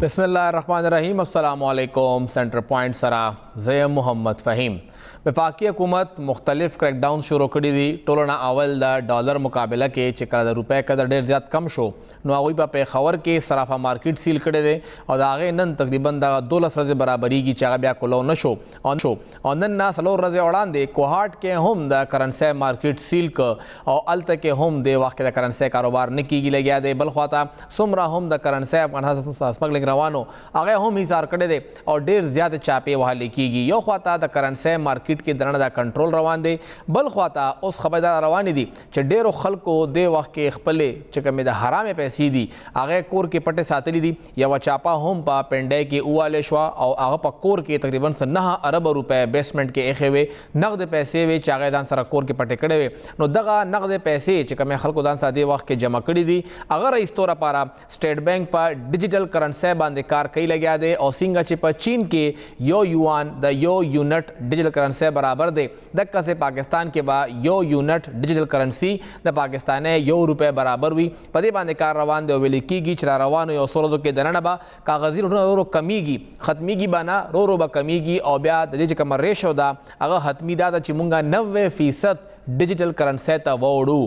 बिस्मिल्लाहिर्रहमानिर्रहीम। अस्सलामुअलैकुम। Centre point सरा ज़ैम मोहम्मद फ़हीम। वफाकी हुकूमत मुख्तलिफ क्रैकडाउन शुरू कड़ी दी। टोलना अवल द डॉलर मुकाबला के चिकर द रुपए कदर ढेर ज़्यादा कम शो नो आगोई पा पेखावर के सराफा मार्केट सील करे दे और आगे नन तकरीबन दा 2 रज़े बराबरी की चागा ब्या कोलो नशो और नन ना सलो रज़े उड़ान दे कोहाट के हम द करंसे मार्केट सील क और अल तक के हम दे वाक़ द करंसे कारोबार निकी गिले गया दे बलख्वाता सुमरा हम द करंसे स्मगलिंग रवानो आगे हम हिसार करे दे और ढेर ज़्यादा चापे वहाँ लिखीगी यो ख्वाता द करंसे मार्केट के दरण दा कंट्रोल रवान दे बल ख्वाता उस खबरदार रवानी दी च डेरो खल को दे वक्त के खपले चकमे द हराम पैसी दी आगे कोर के पटे सातली दी या व चापा होम पा पेंडे के उवाले शवा और आगे पा कोर के तकरीबन 9 अरब रुपए बेसमेंट के एखे वे नगद पैसे वे चागे दान सरा कोर के पटे कड़े वे नो दगा नगद पैसे चकमे खल को दान सा दे वक्त के जमा कड़ी दी अगर इस तौर पारा स्टेट बैंक पर डिजिटल करंसी बांधे कार कई लगा दे और सिंगा चिपा चीन के यो युआन द यो यूनिट डिजिटल करंसी बराबर दे दक्का से पाकिस्तान के बा यो यूनिट डिजिटल करेंसी द पाकिस्तान है यो रुपए बराबर हुई पदे बांधे कार रवान दे वेली की चरा रवान यो सोरोजो के दनना बा कागजी रो कमीगी खत्मीगी बाना रो बा कमीगी और ब्या दे कमर रेशो दा अगर हतमीदा दा चिमुंगा 90% डिजिटल करेंसी ता वोडू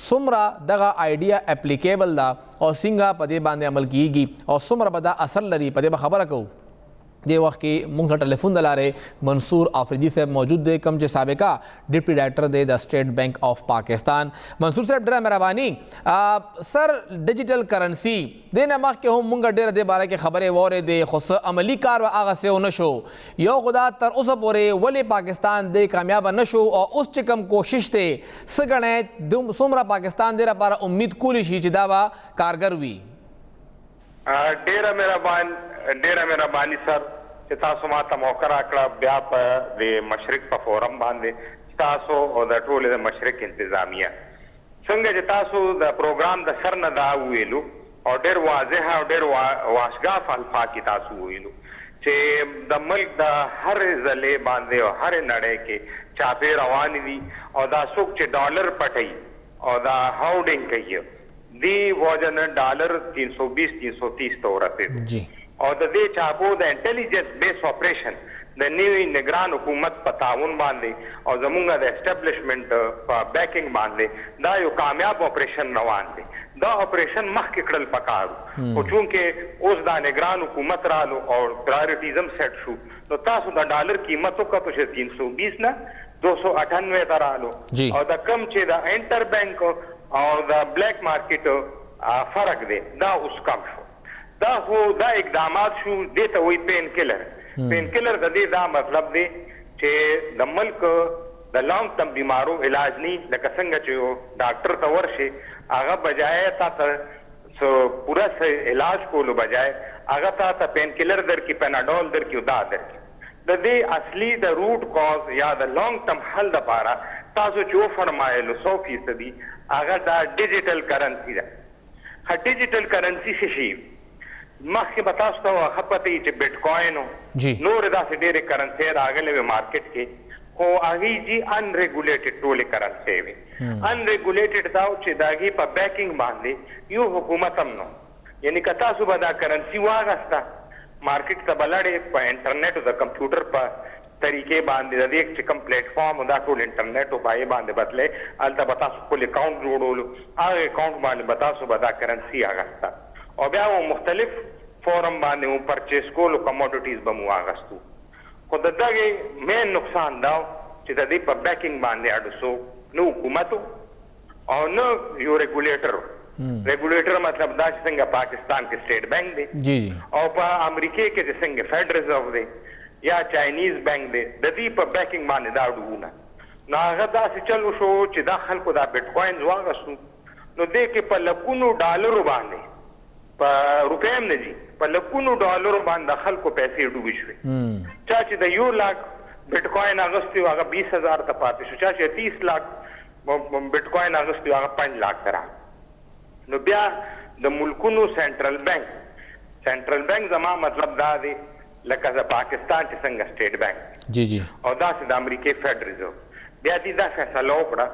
सुमरा दगा आइडिया एप्लीकेबल दा और सिंगा पदे बांधे अमल कीगी और सुमरा बदा असल लरी पदे बा खबर को ये वक्त की मुंग से टेलीफोन दलारे मंसूर आफरीदी साहब मौजूद दे कम जे साबिका डिप्टी डायरेक्टर दे द state bank of Pakistan. Mansoor साहब डरा मेहरबानी सर डिजिटल करेंसी दे नमक के हम मुंगा डेर दे बारे के खबरें वोरे दे खुस अमली कार व आगा से नशो यो खुदा तर उस पोरे वले पाकिस्तान दे कामयाब नशो और उस चिकम कोशिश थे सगणे सुमरा पाकिस्तान दे पारा उम्मीद कूली शी चिदावा कारगर हुई डेरा मेहरबानी सर कि तासो माता मौका राकड़ा ब्या दे मशरिक पर फोरम बांधे तासो और द टोले द मशरिक इंतजामिया संगे जे तासो द प्रोग्राम द सर न दा हुएलु और डेर वाज़ेह और डेर वाशगाफ अल्फा की तासो हुएलु चे द मुल्क द हर ज़ले बांधे और हर नड़े के चापे रवानी दी और दा सुख चे डॉलर पटई और द हाउडिंग कहियो दी वजन डॉलर 320-330 तो रते जी और the they Chapo the intelligence base operation the new निगरान हुकूमत पताउन बांधे और जमुंगा द एस्टेब्लिशमेंट बैकिंग बांधे दा यो कामयाब ऑपरेशन रवान दे दा ऑपरेशन मख के कड़ल पकारू चूंकि उस दा निगरान हुकूमत रालो और प्रायोरिटीजम सेट शू तो तासु द डॉलर कीमतों का तो 320 ना 298 तरालो और द कम चे द इंटर बैंक और द ब्लैक मार्केट फर्क दे दा उस कम शो दा हो दा इकदामात शू दे तो वही पेन किलर दे दा मतलब दे चे द मुल्क द लॉन्ग टर्म बीमारों इलाज नहीं लकसंग चो डॉक्टर तवर से आगा बजाय ता पूरा से इलाज को लो बजाय आगा ता पेन किलर दर की पेनाडोल दर की उदा दर की दे असली द रूट कॉज या द लॉन्ग टर्म हल द पारा तासो जो फरमाए लो 100% आगा दा डिजिटल करेंसी दा डिजिटल करेंसी से शी मख के बतास्ता हुआ खपती चे बिटकॉइन हो नोर दा से डेरे करेंसी आगले में मार्केट के को आगी जी अनरेगुलेटेड टोले करेंसी वे अनरेगुलेटेड दाव चे दागी पर बैकिंग बांधे यो हुकूमत हमनो यानी कता सुबह दा करेंसी वागस्ता मार्केट का बलड़े पर इंटरनेट द कंप्यूटर पर तरीके बांधे एक चिकम प्लेटफॉर्म दा टोल इंटरनेट उपाय बांधे बदले अलता बता सुकुल अकाउंट जोड़ोलो आगे अकाउंट बांधे बता सुबह दा करेंसी आगस्ता और ब्या वो मुख्तलिफ फोरम बांधे वो परचेस को लो कमोडिटीज बमु आगस्तु को दद्दागे मेन नुकसान दाव चिता दी पर बैकिंग बांधे अडसो नो हुकूमतो और न यो रेगुलेटर मतलब दा संग पाकिस्तान के स्टेट बैंक दे जी और पा अमेरिके के संग फेडरल रिजर्व दे या चाइनीज बैंक दे ददी पर बैकिंग बांधे दाडू ना गदा से चलो शो चिदा खल को दा बिटकॉइन वागस्तु नो दे के पर लकुनो डॉलर बांधे रुपये में जी पर लकुनो डॉलर बांध दखल को पैसे डूबिश हुए चाची द यो लाख बिटकॉइन अगस्त आगा 20,000 तपाते चाची 30 लाख बिटकॉइन अगस्त आगा 5 लाख करा नो ब्या द मुल्कुनो सेंट्रल बैंक जमा मतलब दा दे लका द पाकिस्तान के संग स्टेट बैंक जी और दा से द अमेरिके फेडरल रिजर्व ब्या दी दा फैसला ओपड़ा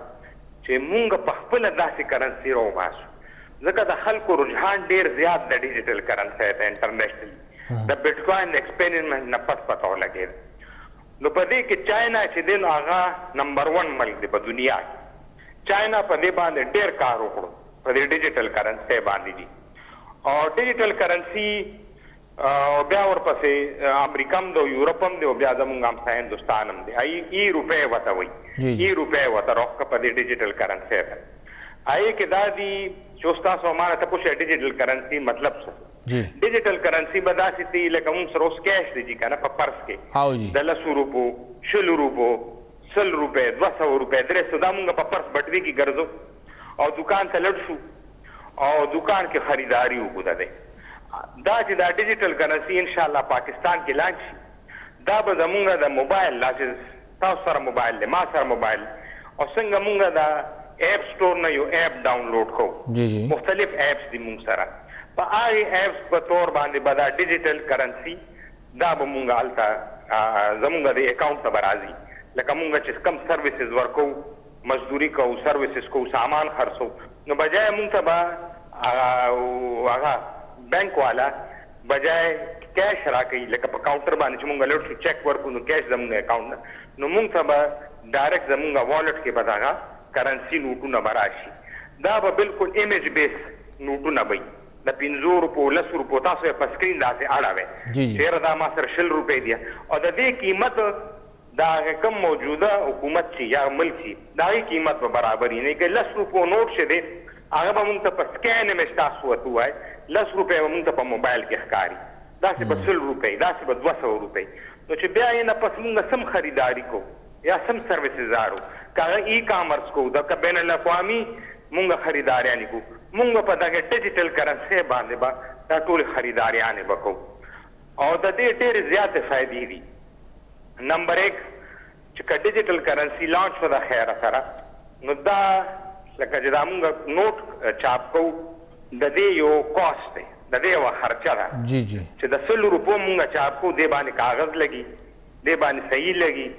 चे मुंग पखपल दा से करेंसी रो बासु जगह द खल को रुझान डेर ज्यादा डिजिटल करेंसी है इंटरनेशनल د بیٹکوین ایکسپیریمنٹ نه پتو لګید. نو په دې کې چاینا چې دین هغه نمبر 1 ملک دی په دنیا کې. چاینا په دې باندې ډیر کار وکړو په دې ډیجیټل کرنسي باندې دي او ډیجیټل کرنسي بیا ورپسې امریکا هم د یورپ هم دی او بیا زموږ هم هندوستان هم دی. ای روپے وته وي ای روپے وته روک په دې ډیجیټل کرنسي ده. آئی کې دا دي چې تاسو ما ته پوښتنه ډیجیټل کرنسي مطلب څه جی ډیجیټل کرنسي به داسې دي لکه موږ سره اوس کیش دی کنه په پرس کې او جی د 100 روپو 100 روپو 100 روپے 200 روپے 300 دا موږ په پرس بټوي کې ګرځو او دکان ته لړ شو او دکان کې خریداري وکړه ده. دا چې دا ډیجیټل کرنسي ان شاء الله پاکستان کې لانچ شي دا به زموږ د موبایل لاسه تاسو سره موبایل له ما سره موبایل او څنګه موږ دا ایپ سٹور نه یو ایپ ډاونلوډ کوو. جی جی مختلف ایپس دي موږ سره په هغه ایپس په تور باندې به دا ډیجیټل کرنسي دا به موږ الته زموږ د اکاونټ ته برازي لکه موږ چې کم سرویسز ورکو مزدوري کوو سرویسز کوو سامان خرڅو نو بجای موږ ته به هغه بانک والا بجای کیش راکړي لکه په کاونټر باندې چې موږ لوټ چیک ورکو نو کیش زموږ اکاونټ نو موږ ته به ډایرکټ زموږ والټ کې به دا کرنسي نوټونه براشي. دا به بالکل ایمیج بیس نوټونه وي د 500 روپو 100 روپو تاسو په سکرین داسې اړه جی وي چیرې دا ما سره 100 روپے دي او د دې قیمت دا کم موجوده حکومت چې یا ملک چې دا قیمت به برابر نه کې 100 روپو نوٹ شه دي هغه به موږ ته په سکین ایمیج تاسو وته وای 100 روپے به موږ ته په موبایل کې ښکاری دا چې په 100 روپے دا چې په 200 روپے نو چې بیا یې نه پس موږ سم خریداري کو یا سم سرویسز آرو کاغه ای کامرس کو د بین الاقوامي مونږ خریداریان کو مونږ په دغه ډیجیټل کرنسي باندې با دا ټول خریداریان وکړو او د دې ډېر زیات فائدې دي. نمبر 1 چې ډیجیټل کرنسي لانچ شو د خیر سره نو دا لکه چې دا مونږ نوٹ چاپ کو د دې یو کاست دی د دې یو خرچه ده جی جی چې د 100 روپو مونږ چاپ کو دې باندې کاغذ لګي دې باندې صحیح لګي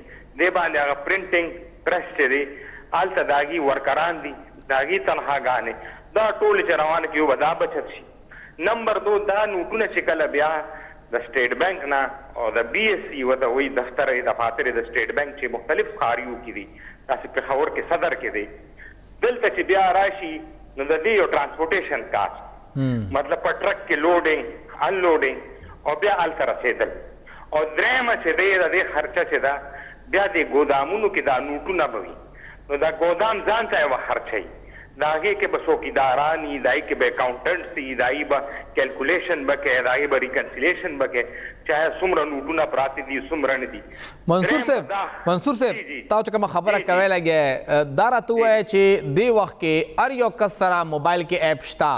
دې باندې هغه پرنټینګ پرس چې دی هلته داغي ورکران دي داغي تنخواګانې دا ټول چې روان کړي یو به دا بچت شي. نمبر 2 دا نوټونه چې کله بیا د سټیټ بانک نه او د بی ایس سی وته وي دفتر دفاتر د سټیټ بانک چې مختلف خاریو کې دي تاسو په خبر کې صدر کې دي دلته چې بیا راشي نو د دې یو ترانسپورټیشن کاست مطلب په ټرک کې لوډینګ انلوډینګ او بیا الته رسیدل او درېمه چې دی د دې خرچه چې دا بیا د ګودامونو کې دا نوټونه بوي نو دا ګودام ځان ته یو خرچي دا هغه کې به څوکیدارانی دای کې به اکاونټنټ سي دای به کیلکولیشن بکې دای به ریکنسیلیشن بکې چاهه څومره نوټونه پراته دي څومره نه دي. منصور صاحب تاسو کوم خبره کوي لګي دا راته وای چې دی وخت کې ار یو کس سره موبایل کې اپ شتا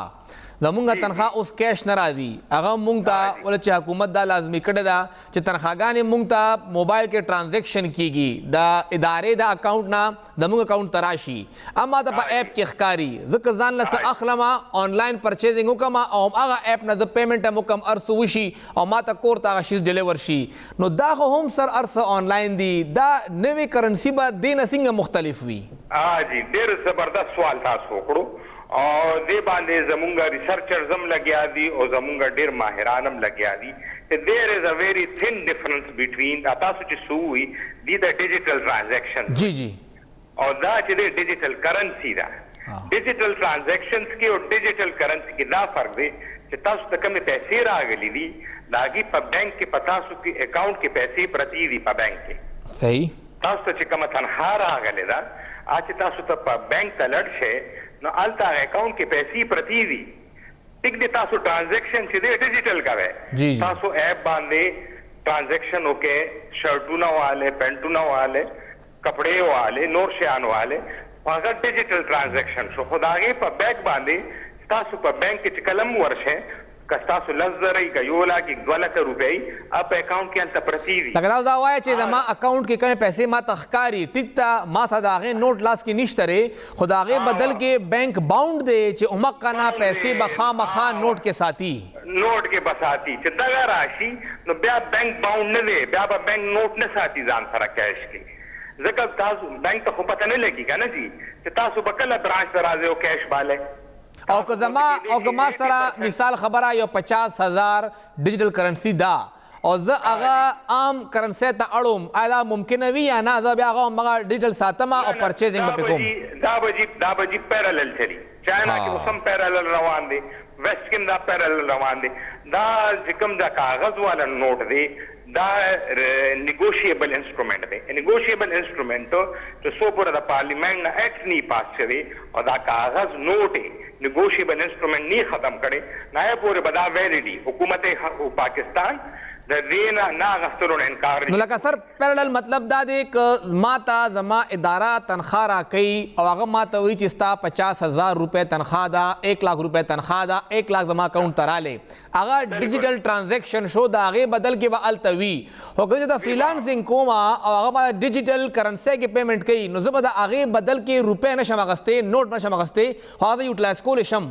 زمونږ تنخواه اوس کیش نه راځي هغه مونږ ته ولې چې حکومت دا لازمي کړې ده چې تنخواګانې مونږ ته موبایل کې ټرانزیکشن کیږي د ادارې د اکاونټ نه زمونږ اکاونټ ته راشي اما ته په اپ کې ښکاري ځکه ځان له څه اخلمه آنلاین پرچیزنګ وکړم او هغه اپ نه زه پیمنټ هم وکړم ارڅه وشي او ما ته کور ته هغه شیز ډیلیور شي نو دا خو هم سر ارڅه آنلاین دي دا نوې کرنسي به دې نه څنګه مختلف وي؟ جی ډېر زبردست سوال تاسو وکړو او دې باندې زمونږ ریسرچرز هم لګیا دي او زمونږ ډېر ماهران هم لګیا دي. There is a very thin difference between تاسو چې سووي دي د ډیجیټل ټرانزیکشن جی جی او دا چې د ډیجیټل کرنسي ده ډیجیټل ټرانزیکشنز کې او ډیجیټل کرنسي کې دا فرق دی چې تاسو ته کومې پیسې راغلي دي د هغې په بینک کې په تاسو کې اکاونټ کې پیسې پرتې دي په بینک کې صحیح تاسو ته چې کومه تنخوا راغلې ده چې تاسو ته په بینک ته لړ شئ نو هلته اکاونټ کې پیسې پرتې دي ټیک دی تاسو ټرانزیکشن چې دی ډیجیټل کوئ تاسو ایپ باندې ټرانزیکشن وکړئ شرټونه واله پینټونه واله کپڑے والے نور شیان والے هغه ډیجیټل ټرانزیکشن شو خدای په بینک باندې تاسو په بینک کې کلم ورشه کستاسو لزرای کيولا کې 2 لک روپۍ اپ اکاونټ کې انت پرتی دي لکه دا وای چې زما اکاونټ کې کوم پیسې ما تخکاری ټیک تا ما صداغه نوٹ لاس کې نشته ری خداغه بدل کې بینک باونډ دی چې عمقنا پیسې بخامخا نوٹ کې ساتي نوٹ کې بساتی چې دا راشي نو بیا بینک باونډ نه دی بیا به بینک نوٹ نه ساتي ځان سره کیش کې ځکه تاسو بینک ته خو پته نه لګي کنه جی چې تاسو په کله برانچ ته راځي او کیش والے او که زما او که ما سره مثال خبره یو 50,000 ډیجیټل کرنسی دا او زه هغه عام کرنسی ته اړوم آیا دا ممکنه وي یا نه زه بیا هغه همغه ډیجیټل ساتم او پرچیزنګ به پې کوم دا به جی پیرالل چلی چاینا کې اوس هم پیرالل روان دی ویسٹ کې دا پیرالل روان دی دا چې کوم دا کاغذ والا نوٹ دی دا نیگوشیبل انسټرومنټ دی نیگوشیبل انسټرومنټ چې څو پورې د پارلیمنت نه اکټ نه پاس شوی او دا کاغذ نوٹ نیگوشیبل انسټرومنٹ نه ختم کړي نه پورې بدا ویلیډي حکومت پاکستان د دینا نه غستلو نه انکار نو لکه سر پیرالل مطلب دا دی که ما ته زما اداره تنخواه راکوي او هغه ما ته وایي چې ستا 50,000 روپۍ تنخواه ده 1 लाख روپۍ تنخواه ده 1 लाख زما اکاونټ ته رالی هغه ډیجیټل ټرانزیکشن شو د هغې بدل کې به هلته وي خو که زه د فریلانسنګ کوم او هغه ما ډیجیټل کرنسۍ کې پیمنټ کوي نو زه به د هغې بدل کې روپۍ نشم اخیستی نوټ نشم اخیستی خو هغه زه یوټیلایز کولی شم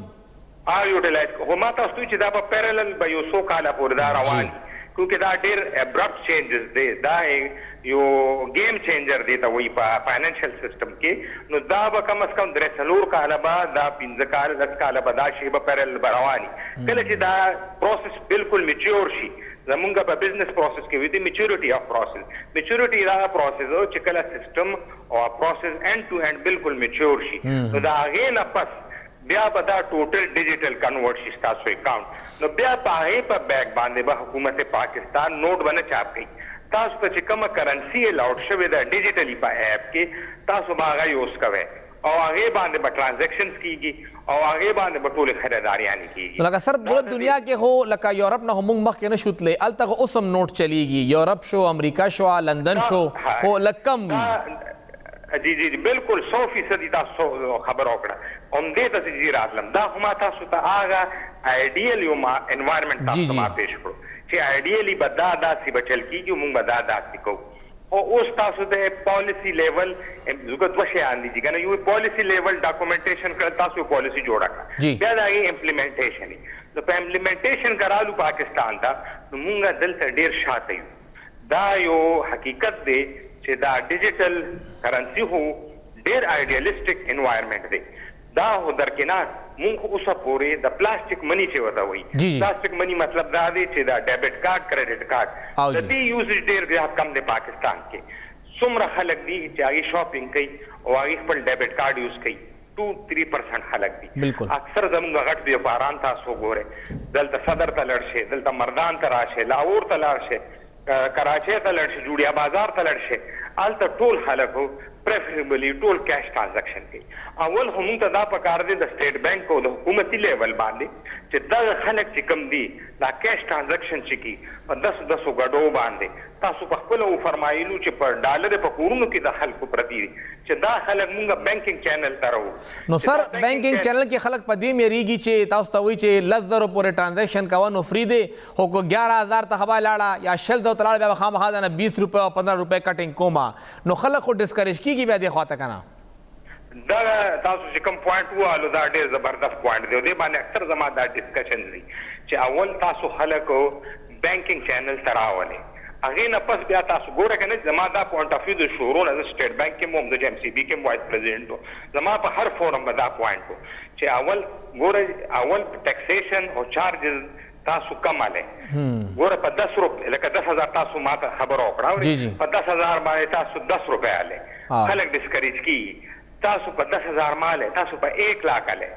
یوټیلایز خو ما تاسو چې دا به پیرالل به یو څو کاله پورې دا روان کیونکہ دا ډیر ابرپٹ چینجز دی دا یو گیم چینجر دی ته وی په فاینانشل سیستم کې نو دا به کم از کم 3 کاله بعد دا 15 کاله 10 کاله بعد دا شی به پیرالل رواني کله چې دا پروسس بالکل میچور شي زمونږ په بزنس پروسس کې وي د میچورټي اف پروسس میچورټي دا پروسس او چې کله سیستم او پروسس اینڈ ټو اینڈ بالکل میچور شي نو دا هغه نه پس بیا به دا ټوټل ډیجیټل کنورټ شي تاسو اکاونټ نو بیا په په بیک باندې به حکومت پاکستان نوٹ باندې چاپ کړي تاسو ته چې کومه کرنسی الاؤډ شوی دا ډیجیټلی په اپ کې تاسو به هغه یوز کوئ او هغه باندې به ټرانزیکشنز کیږي او هغه باندې به ټول خریداریانې کیږي لکه سر پوره دنیا کې هو لکه یورپ نه موږ مخکې نه شوتلې الته اوسم نوٹ چلیږي یورپ شو امریکا شو لندن شو خو لکم جی جی بالکل 100% تاسو خبر وکړه هم دې ته چې راتلم دا هم تاسو ته هغه ایډیل یو انوایرنمنت تاسو ما پیش کړو چې ایډیلی بدا داسې بچل کیږي موږ بدا داسې کوو او اوس تاسو د پالیسی لیول زګت وشه اندي چې کنه یو پالیسی لیول ډاکومنټیشن کړ تاسو پالیسی جوړه کړه بیا دا امپلیمنټیشن نو په امپلیمنټیشن کرالو پاکستان ته نو موږ دلته ډیر شاته یو دا یو حقیقت دی چې دا ډیجیټل کرنسی هو ډیر ایډیالیسټک انوایرنمنت دی دا هو درکنار مونږ اوسه پورې د پلاستیک منی چې ودا وایي پلاستیک منی مطلب دا دی چې دا ډیبټ کارت کریډټ کارت د دې یوزیج ډیر زیات کم دی پاکستان کې څومره خلک دي چې هغه شاپینګ کوي او هغه خپل ډیبټ کارت یوز کوي 2-3% خلک دي اکثر زموږ غټ بیپاران تاسو ګوره دلته صدر ته لړ شي دلته مردان ته راشه لاهور ته لاړ شي کراچۍ ته لړ شي جوړیا بازار ته لړ شي الته ټول خلکو پریفریبلی ټول کیش ټرانزیکشن کوي اول هم ته دا پکار دی د سټیټ بانک او د حکومتي لیول باندې چې دا خلک چې کم دي دا کیش ټرانزیکشن چې کی په 10 غډو باندې تاسو په خپل او فرمایلو چې په ډالر په کورونو کې د خلکو پرتی چې دا خلک مونږه بانکینګ چینل ترو نو سر بانکینګ چینل کې خلک په دې مېریږي چې تاسو ته وایي چې 10,000 پورې ټرانزیکشن کوه نو فری دی خو کو 11,000 ته هوا لاړه یا 6,000 ته لاړه بیا خامخا نه 20 روپۍ او 15 روپۍ کټینګ کوما نو خلک خو ډسکریج کیږي بیا دې خواته کنه دا تاسو چې کوم پوینټ وایو دا ډېر زبردست پوینټ دی دې باندې اکثر زما دا ډسکشن دي چې اول تاسو خلکو بانکینګ چینل تراولې هغه نه پس بیا تاسو ګوره کنه زما دا پوینټ اف ویو د شورون از سټیټ بانک کې مو د ام سی بي کې وایس پریزیډنټ زما په هر فورم باندې دا پوینټ چې اول ګوره اول ټیکسیشن او چارجز تاسو کماله ګوره په 10 روپے لکه 10,000 تاسو ماته خبر وکړه په 10,000 باندې تاسو 10 روپے आले خلک ډسکریج کی تاسو په 10,000 مال تاسو په 1 लाख आले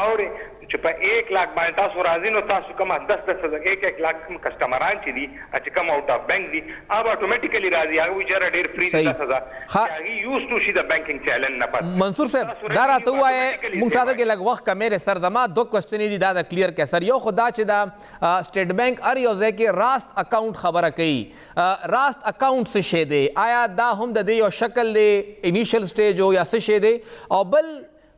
اور چې په 1 लाख باندې تاسو راځي نو تاسو کوم 10,000 1 लाख کسٹمران چې دي چې کوم اوټ اف بانک دي اب اتوماتیکلی راځي هغه وجره ډیر فری 10,000 هغه یوز ټو شي د بانکینګ چیلنج نه پات منصور صاحب دا راته وایي موږ ساده کې لږ وخت کمې سر زما دو کوېسچن دي دا د کلیر کې سر یو خدا چې دا سټیټ بانک ار یو ځای کې راست اکاونټ خبره کوي راست اکاونټ څه شی دی آیا دا هم د دې یو شکل دی انیشل سټیج او یا څه شی دی او بل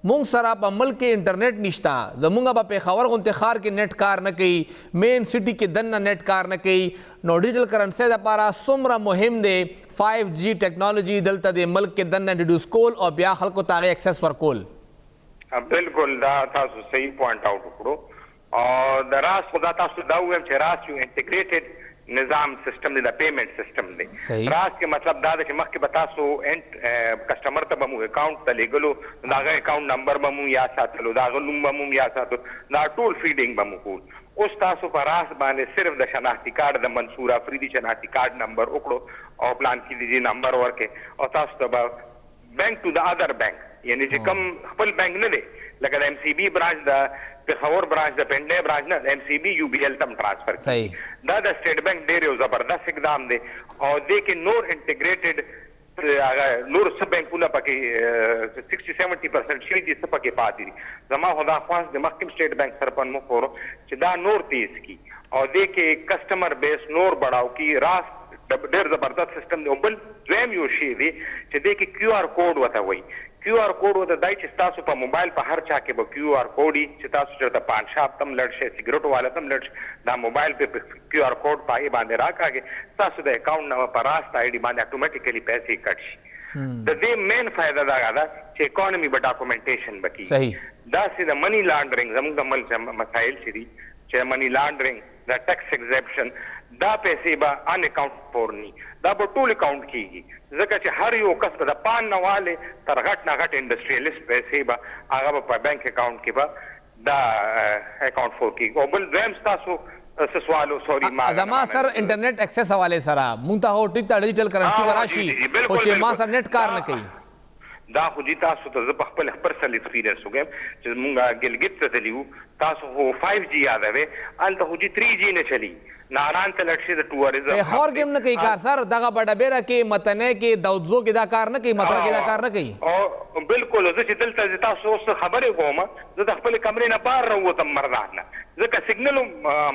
مونږ سره په ملک کې انټرنیټ نشته زمونږ په پیښور غونډې ښار کې نیټ کار نه کوي مین سټي کې دننه نیټ کار نه کوي نو ډیجیټل کرنسۍ دپاره څومره مهم دی 5G ټیکنالوجي دلته د ملک کې دننه انټروډیوس کول او بیا خلکو ته هغې اکسس ورکول بالکل دا تاسو صحیح پوینټ آوټ وکړو او د راست خو دا تاسو دا ووایم چې راست یو انټیګریټډ निज़ाम सिस्टम द पेमेंट सिस्टम दे सही। रास के मतलब दा چې مخکې به تاسو کسٹمر ته به مو اکاؤنٹ ته لګلو داغه اکاؤنٹ نمبر به مو یا ساتلو داغه نوم به مو یا ساتلو دا ټول فیډینګ به مو کول اوس تاسو په راس باندې صرف د شناختی کارت د منصور افریدي شناختی کارت نمبر وکړو او پلان کې دي نمبر ورکې او تاسو ته بینک ټو د اذر بینک یعنی چې کوم خپل بینک نه دی لکه د ایم سی بی برانچ د پېښور برانچ د پنډه برانچ نه ایم سی بی یو بی ایل تم ټرانسفر صحیح دا د سټیټ بینک ډېر یو زبردست اقدام دی او دې کې نور انټیګریټډ هغه نور څه بینکونه پکې 60-70% شي دي څه پکې پاتې دي زما خدا خواست د مخکې سټیټ بینک سره په مخ ورو چې دا نور تیز کی او دې کې کسٹمر بیس نور بڑھاو کی راس ډېر زبردست سیستم دی او بل دویم یو شی دی چې دې کې کیو آر کوډ وته وایي کیو آر کوډ وته دای چې تاسو په موبایل په هر چا کې به کیو آر کوډ چې تاسو چېرته پان شاپ تم لړ شي سیګریټ والا تم لړ شي دا موبایل په کیو آر کوډ پای باندې راکاږي تاسو د اکاؤنٹ نو په راست آی ډي باندې اتوماتیکلی پیسې کټ شي د دې مین فائدہ دا ده چې اکانومي به ډاکومنټیشن بکی صحیح دا سي د منی لانډرینګ زموږ د ملک مسایل شي چې منی لانډرینګ د ټیکس ایگزیپشن دا پیسې به ان اکاؤنٹ پورنی دا په ټول اکاؤنٹ کیږي ځکه چې هر یو کس د پان نواله تر غټ نه غټ انډستریالیست پیسې به هغه په بانک اکاؤنٹ کې به دا اکاؤنٹ فور کیږي او بل دویم تاسو سوالو سوري ما زما سر انټرنیټ اکسس حواله سره مونږ ته هو ټیک ته ډیجیټل کرنسی وراشي او چې ما سره نت کار نه کوي دا خو جی تاسو ته زه په خپل پرسنل ایکسپیرینس وګم چې مونږه ګلګت ته تلیو تاسو هو 5G یادوي الته خو جی 3G نه چلی ناران ته لټشي د ټوریزم هور گیم نه کوي کار سر دغه بډبېره کې متنه کې داوځو کې دا کار نه کوي مطلب کې دا کار نه کوي او بالکل زه چې دلته تاسو اوس خبرې کوم زه د خپل کمرې نه بار راووتم مردان نه ځکه سیګنل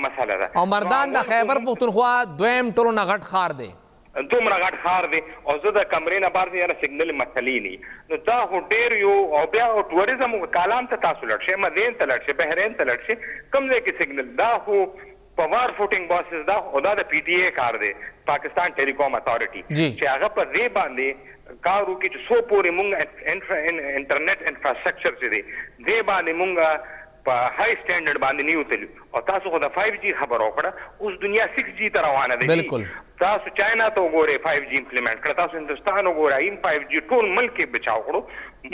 مسله ده او مردان د خیبر پختونخوا دویم ټولو نه غټ خار دی دومره غټ خار دی او زه د کمرې نه بار دی یاره سیګنل مسلې نه نو دا خو ډېر یو او بیا ټوریزم کالام ته تاسو لړ شئ مدین ته لړ شئ بحرین ته لړ شئ کوم ځای کې سیګنل دا خو په وار فوټینګ باسز دا او دا د پی ټی اے کار دی پاکستان ټیلیکوم اتھارټي چې هغه په دې باندې کارو کې چې سو پورې مونږ انټرنیټ انفراستراکچر چې دی دې باندې مونږ په های سټانډرډ باندې نیو تلو او تاسو خو د 5G خبر وکړه اوس دنیا 6G ته روانه ده بالکل تاسو چاینا ته وګورئ 5G امپلیمنٹ کړه تاسو هندستان وګورئ 5G ټول ملک کې بچاو کړو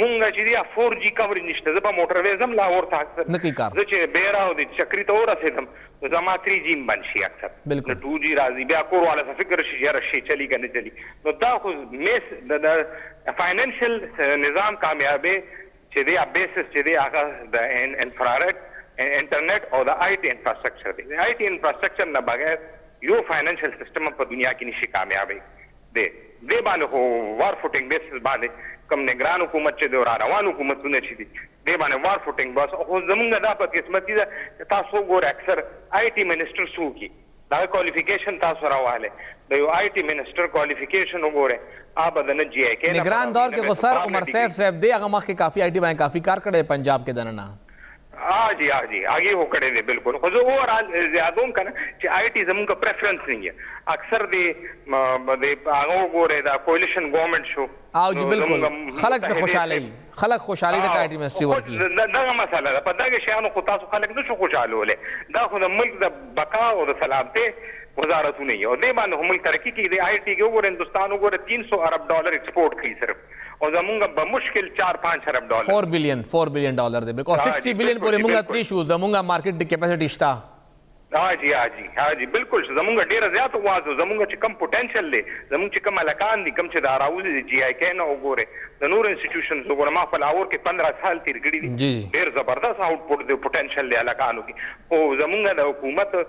مونږ چې دی 4G کوریج نشته زه په موټر وې زم لاهور ته اکثر نه کوي کار زه چې بیره او د چکري ته ورسېدم زما 3G بند شي اکثر بالکل 2G راځي بیا کور والا څه فکر شي یاره شي چلی کنه چلی نو دا خو میس د فاینانشل نظام کامیابی چې دی بیسس چې دی هغه د انفراريد انټرنیټ او د آی ټي انفراستراکچر دی د آی ټي انفراستراکچر نه بغیر یو فاینانشل سیستم په دنیا کې نشي کامیابی دی دې باندې خو وار فوټینګ بیسس باندې کوم نگران حکومت چې د روان حکومتونه چې دي دې باندې وار فوټینګ بس خو زمونږ دا په قسمت دي چې تاسو ګور اکثر آی ټي منسٹر سو کی دا کوالیفیکیشن تاسو راواله د یو آی ټي منسٹر کوالیفیکیشن وګوره آ بدن جی آی کې نگران دور کې غسر عمر سیف صاحب دی هغه مخ کې کافی آی ټي باندې کافی کار کړی پنجاب کې دننه جی آگے وہ کڑے دے بالکل خود اوورال زیادوم کنه چې آی ټي زموږ پریفرنس نه یې اکثر دی هغه وګوره دا کولیشن گورنمنت شو او جی بالکل خلق د خوشحالي د آی ټي منسټري ورکی دا مسله ده په دغه شیانو خو تاسو خلک نشو خوشاله ولې دا خو د ملک د بقا او د سلامتۍ وزارتونه یو دی باندې هم ترقی کې دی آی ټي کې وګوره هندستان وګوره $300 ارب ایکسپورټ کوي صرف او زمونږ به مشکل 4-5 ارب ډالر $4 بلین ډالر دی بالکل 60 بلین پورې مونږ تری شو زمونږ مارکیټ د کیپاسټی شته جی بالکل زمونږ ډیر زیات وازو زمونږ چې کم پوتنشل دی زمونږ چې کم الکان دي کم چې دا راوځي جی آی کې نه وګوره د نور انسټیټیوشنز وګوره ما په لاهور کې 15 سال تیر کړی دي ډیر زبردست آوټپوټ دی پوتنشل دی الکانو کې او زمونږ د حکومت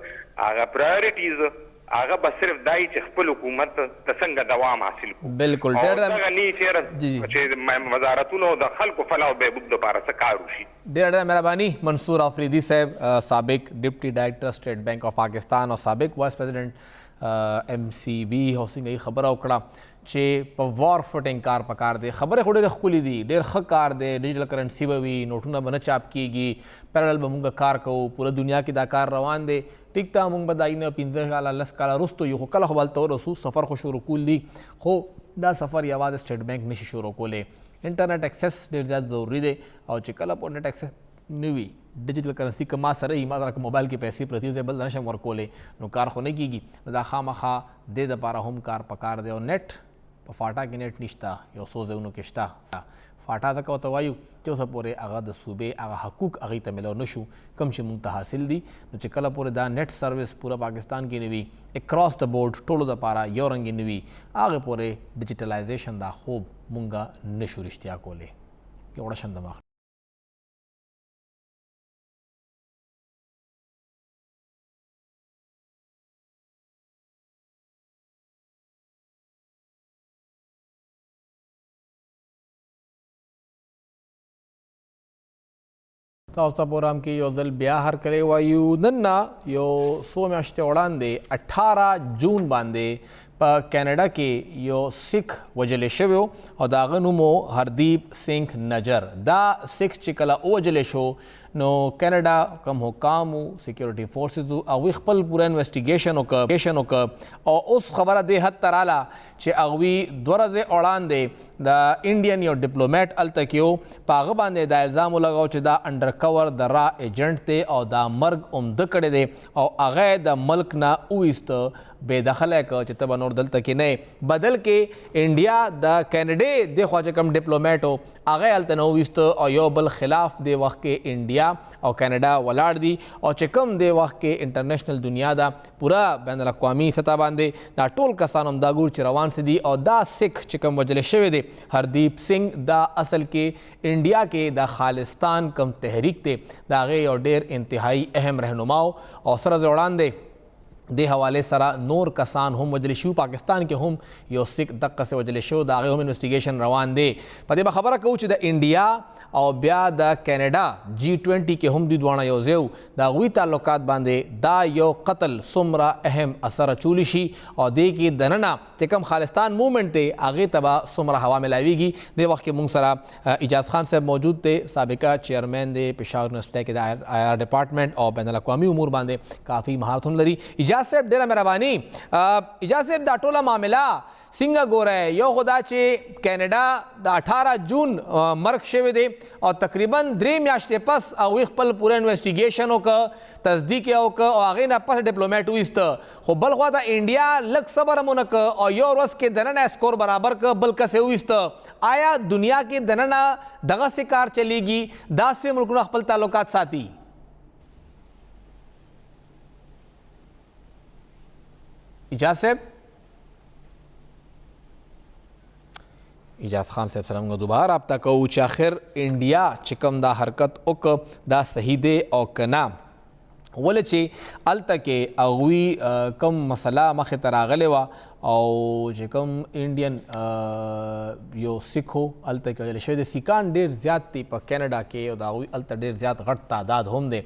هغه پرایورټیز هغه به صرف دای چې خپل حکومت ته څنګه دوام حاصل کو بالکل ډېر دا غني چې وزارتونو د خلکو فلاح او بهبود لپاره څه کار وشي ډېر مهرباني منصور افریدي صاحب سابق ډپټي ډایرکټر سټیټ بینک اف پاکستان او سابق وایس پریزیډنټ ایم سی بی هوسنګ خبره وکړه چې په وار فوټینګ کار پکار دی خبره خو ډېرې ښکلې دي ډېر ښه کار دی ډیجیټل کرنسي به وي نوټونه به نه چاپ کیږي پیرل به مونږ کار کوو پوره دنیا کې دا کار روان دی ټیک ته مونږ به دای نه 15 کاله 10 کاله وروسته یو خو کله خو هلته ورسو سفر خو شروع کول دي خو دا سفر یوازې سټیټ بینک نشي شروع کولی انټرنیټ اکسس ډېر زیات ضروري دی او چې کله په نټ اکسس نه وي ډیجیټل کرنسي که ما سره ما سره موبایل کې پیسې پرتې وي بل نشم ورکولی نو کار خو نه کېږي نو دا خامخا دې دپاره هم کار پکار دی او نیټ په فاټا کې نیټ نشته یو څو ځایونو کې شته فاټا ځکه ورته وایو چې اوسه پورې هغه د صوبې هغه حقوق هغوی ته میلو نه شو کوم چې موږ ته حاصل دي نو چې کله پورې دا نیټ سروس پوره پاکستان کې نه وي اکراس د بورډ ټولو دپاره یو رنګې نه وي هغې پورې ډیجیټلایزیشن دا خوب مونږ نه شو رښتیا کولی یو وړه شان دماغ تاسو ته پروګرام کې یو ځل بیا هرکلی وایو نن نه یو څو میاشتې وړاندې 18 جون باندې په کینیډا کې یو سکھ وژلی شوی او د هغه نوم هردیپ سنگھ نجر دا سکھ چې کله ووژلی شو نو کینیډا کوم حکام سیکیورټي فورسز هغوی خپل پوره انویسټیګیشن وکړ او اوس خبره دې حد ته راله چې هغوی 2 ورځې وړاندې د انډین یو ډپلومیټ هلته کې و په هغه باندې دا الزام ولګاو چې دا انډر کور د را ایجنټ دی او دا مرګ عمده کړی دی او هغه د ملک نه وویسته بې دخله که چې ته به نور دلته کې نه بدل کې انډیا د کینیډې دې خوا چې کوم ډپلومیټ و هغه هلته نه وویسته او یو بل خلاف دې وخت کې انډیا او کینیډا ولاړ دي او چې کوم دې وخت کې انټرنیشنل دنیا ده پوره بین الاقوامي سطح باندې دا ټول کسان هم دا ګور چې روان سي دي او دا سکھ چې کوم وژلی شوی دی هردیپ سنگھ دا اصل کې انډیا کې د خالستان کم تحریک دی د هغې یو ډېر انتهایی اهم رهنما او سره زه وړاندې دې حوالې سره نور کسان هم وژلی شو پاکستان کې هم یو سکھ دقسې وژلی شو د هغې هم انویسټیګیشن روان دی په دې به خبره کوو چې د انډیا او بیا د کینیډا G20 کې هم دوی دواړه یو ځای و د هغوی تعلقات باندې دا یو قتل څومره اهم اثر اچولی شي او دې کې دننه چې کوم خالستان موومنټ دی هغې ته به څومره هوا میلاویږي دې وخت کې موږ سره اجاز خان صاحب موجود دی سابقه چیئرمین دی پېښور یونیورسټۍ کې د IR ډپارټمنټ او بین الاقوامي امور باندې کافي مهارت هم لري اجاز صاحب ډېره مهرباني اجاز صاحب دا ټوله معامله څنګه ګورئ یو خو دا چې کینیډا د 18 جون مرګ شوی دی او تقریبا 3 میاشتې پس هغوی خپل پوره انویسټیګیشن وکړه تصدیق یې وکړه او هغې نه پس ډپلومیټ وویسته خو بل خوا د انډیا لږ صبر هم ونه کړه او یو ورځ کې دننه اسکور برابر کړه بل کس یې وویسته آیا دنیا کې دننه دغسې کار چلیږي داسې ملکونه خپل تعلقات ساتي اجاز صاحب اجاز خان صاحب سره موږ دوباره رابطه کوو چې آخر انډیا چې کوم دا حرکت وکړه دا صحیح دی او که نه ولې چې هلته کې هغوی کوم مسله مخې ته راغلې وه او چې کوم انډین یو سکھ و هلته کې وژلی شوی دی سیکان ډېر زیات دي په کینیډا کې او د هغوی هلته ډېر زیات غټ تعداد هم دی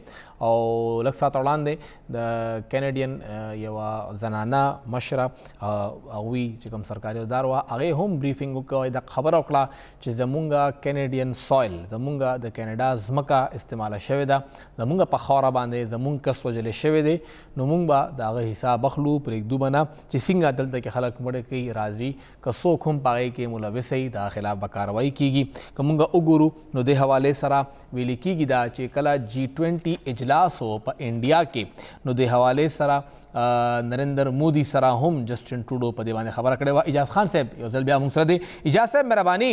او لږ ساعت وړاندې د کینیډین یوه زنانه مشره هغوی چې کوم سرکاري ادار وه هغې هم بریفینګ وکړه د خبره وکړه چې زمونږ کینیډین سویل زمونږ د کینیډا ځمکه استعماله شوې ده زمونږ په خاوره باندې زمونږ کس وژلی شوی دی نو مونږ به د هغه حساب اخلو پرېږدو به نه چې څنګه دلته کې خلک مړه کوي راځي که څوک هم په هغې کې ملوث وي د خلاف به کاروایي کېږي که مونږ وګورو نو دې حوالې سره ویلي کېږي دا چې کله G20 اجلاس و په انډیا کې نو د حوالې سره نریندر مودي سره هم جسټن ټروډو په دې باندې خبره کړې وه اجاز خان صاحب یو ځل بیا موږ سره دی اجاز صاحب مهرباني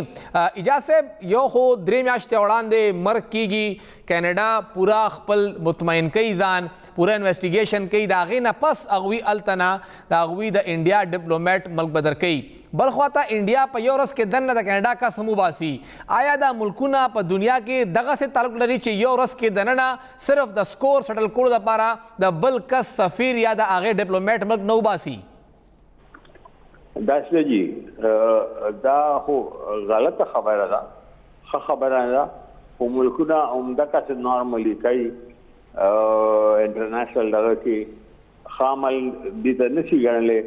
اجاز صاحب یو خو 3 میاشتې وړاندې مرګ کېږي کینیډا پورا خپل مطمئن کوي ځان پوره انویسټیګیشن کوي د هغې نه پس هغوی هلته نه د هغوی د انډیا ډپلومیټ ملک بدر کوي بل خوا ته انډیا په یو ورځ کې دننه د کینیډا کس هم وباسي آیا دا ملکونه په دنیا کې دغسې تعلق لري چې یو ورځ کې دننه صرف د سکور سټل کولو دپاره د بل کس سفیر یا د هغې ډپلومیټ ملک نه وباسي داسې جی دا خو غلطه خبره ده ښه خبره نه ده خو ملکونه همدغسې نارملي کوي انټرنیشنل دغه کې ښه عمل دې ته نشي ګڼلی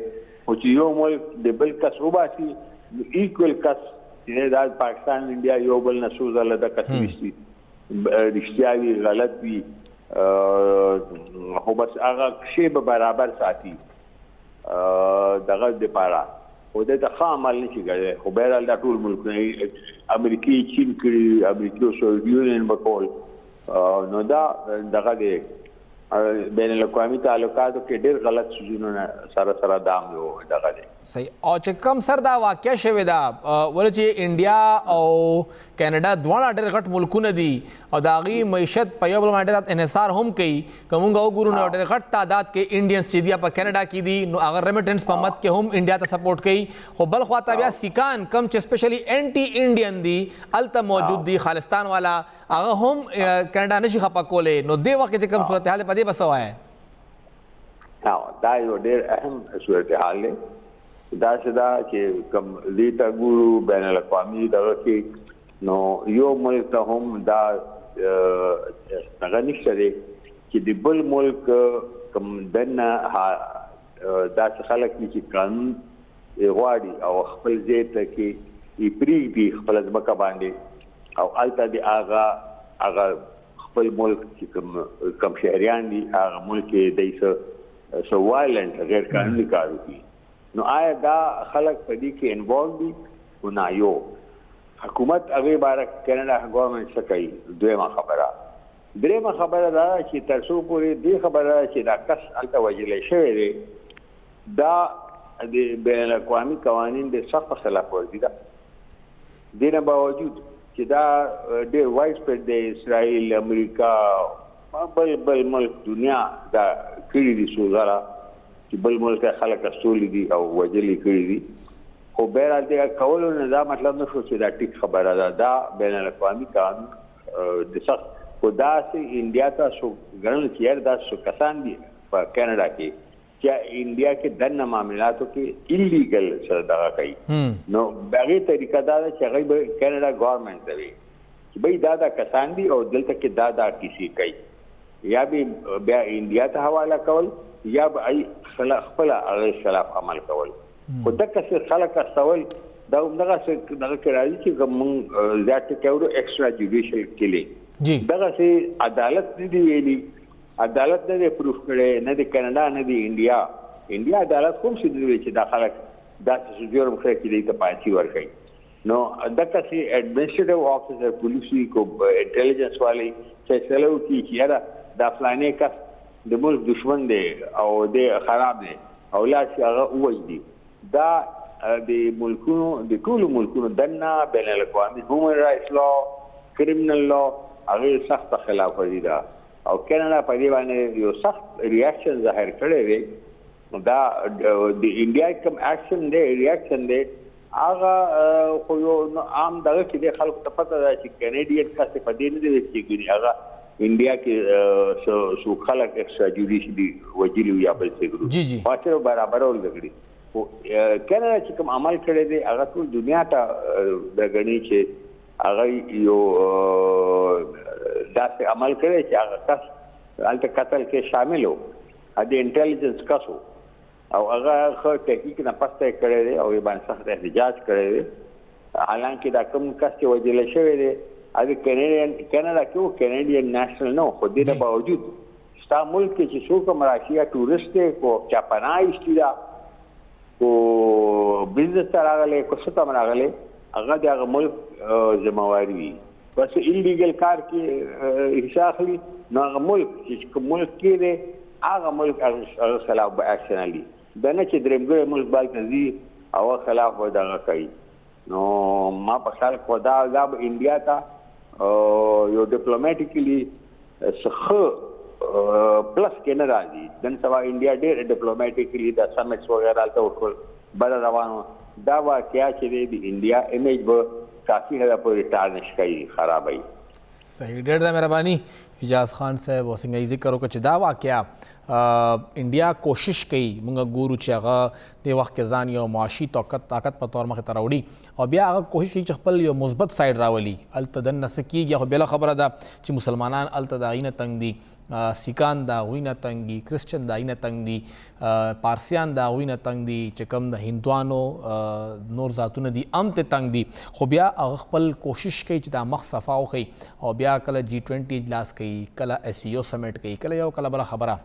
خو چې یو ملک د بل کس وباسي نو ایکول کس چې دا پاکستان انډیا یو بل نه څو ځله د کس ویستي رښتیا وي غلط وي خو بس هغه شی به برابر ساتي دغه دپاره خو دې ته ښه عمل نشي کولی خو بهرحال دا ټول ملکونه امریکې چین کړي امریکې او سعودي یونین به کول نو دا دغه دی بین الاقوامي تعلقاتو کې ډېر غلط سوزونه سره دام یو دغه دی صحیح او چې کم سر دا واقع شوې ده ولې چې انډیا او کینیډا دواړه ډېر غټ ملکونه دي او د هغې معیشت په یو بل باندې ډېر انحصار هم کوي که موږ وګورو نو ډېر غټ تعداد کې انډینس چې دي په کینیډا کې دي نو هغه ریمیټنس په مد کې هم انډیا ته سپورټ کوي خو بل خواته بیا سیکان کم چې سپیشلی انټي انډین دي هلته موجود دي خالستان والا هغه هم کینیډا نشي خفه کولی نو دې وخت کې چې کوم صورتحال په دې به څه وایې دا یو ډېر اهم صورتحال دی داسې دا چې کوم دې ته ګورو بین الاقوامي دغه کې نو یو ملک ته هم دا هغه نشته دی چې د بل ملک کوم دننه داسې خلک دي چې قانون غواړي او خپل ځای ته کې یې پرېږدي خپله ځمکه باندې او هلته د هغه خپل ملک چې کوم شهریان دي هغه ملک کې دی څه وایلنټ غیر قانوني کار وکړي نو آیا دا خلک په دې کې انوالو دي خو نه یو حکومت هغې باره کینیډا ګورنمنټ څه کوي دویمه خبره درېیمه خبره دا چې تر څو پورې دې خبره چې دا کس هلته وژلی شوی دی دا د بین الاقوامي قوانین د سخت خلاف ورزي ده دې نه باوجود چې دا ډېر وایډ سپریډ دی اسرائیل امریکا بل ملک دنیا دا کړي دي څو ځله چې بل ملک خلک استولی دي او وجلی کړي دي خو بهرحال دې کولو نه دا مطلب نه شو چې دا ټیک خبره ده دا بین الاقوامي قانون د سخت خو داسې انډیا ته څو ګڼل چې یار دا څو کسان دي په کینیډا کې چې انډیا کې دننه معاملاتو کې ایلیګل سره دغه کوي نو هغې طریقه دا ده چې هغوی به کینیډا ګورنمنټ ته وي چې بھئی دا کسان دي او دلته کې دا کیسې کوي یا به بیا انډیا ته حواله کول یا به خپل هغې خلاف عمل کول خو دغسې خلک استول دا همدغسې دغه کې راځي چې موږ زیات کوو ایکسټرا جوډیشل کیلینګ دغسې عدالت نه دی ویلي عدالت نه دی پروف کړی نه د کینیډا نه د انډیا عدالت کوم څه دی چې دا خلک داسې جرم کړی چې دوی ته پاچي ورکوي نو دغسې ایډمنسټریټیو افیسر پولیسي کو انټیلیجنس والی فیصله وکړي چې یاره دا فلانې کس د ملک دشمن دی او دی خراب دی او لا چې هغه ووژني دا د ملکونو د ټولو ملکونو دننه بین الاقوامي هیومن رایټس لا کرمنل لا هغې سخته خلاف ورزي ده او کینیډا په دې باندې یو سخت ریاکشن ظاهر کړی دی دا د انډیا کوم اکشن دی ریاکشن دی هغه خو یو عام دغه کې د خلکو ته پته ده چې کینیډین کس په دې نه دی چې ګوري هغه انډیا کې څو خلک ایکسټرا جوډیشلي وژلي یا بل څه ګرو پاچه برابرول دګړي خو کینیډا چې کوم عمل کړی دی هغه ټول دنیا ته د غني چې هغه یو داسې عمل کړی چې هغه کس هلته قتل کې شامل و د انټیلیجنس کس و او هغه ښه تحقیق نه پسته یې کړی دی او یې باندې سخت احتجاج کړی دی حالانکې دا کوم کس چې وژلی شوی دی هغه کینیډا کې و کینیډین نیشنل نه و خو دې نه باوجود ستا ملک کې چې څوک هم راشي یا ټورسټ دی کو چا پناه ایستي ده کو بزنس ته راغلی کو څه ته هم راغلی هغه د هغه ملک ذمہواري وي بس ایلیګل کار کې حصه اخلي نو هغه ملک چې کوم ملک کې دی هغه ملک هغه خلاف به اکشن علي دا نه چې درېمګړی ملک بالته ځي او خلاف به دغه کوي نو ما په خیال خو دا به انډیا ته یو ډیپلوماټیکلی څه پلس کې نه راځي نن سبا انډیا ډېر ډیپلوماټیکلی دا سمیټس وغیره هلته وکړل بله روانو دا واقعه چې دی د انډیا امیج به کافی حد پورې ټارنش کوي خرابوي صحیح ډېر د مهرباني اجاز خان صاحب او څنګه یې ذکر وکړه چې دا واقعه انډیا کوشش کوي موږ ګورو چې هغه د وخت کې ځان یو معاشي طاقت په طور مخې ته راوړي او بیا هغه کوشش کوي چې خپل یو مثبت سایډ راولي هلته دننه څه کېږي خو بله خبره ده چې مسلمانان هلته د هغوی نه تنګ دي سیکان د هغوی نه تنګ دي کرسچن د هغوی نه تنګ دي پارسیان د هغوی نه تنګ دي چې کوم د هندوانو نور ذاتونه دي هم ته تنګ دي خو بیا هغه خپل کوشش کوي چې دا مخ صفا وښیي او بیا کله G20 اجلاس کوي کله SCO سمیټ کوي کله یو کله بله خبره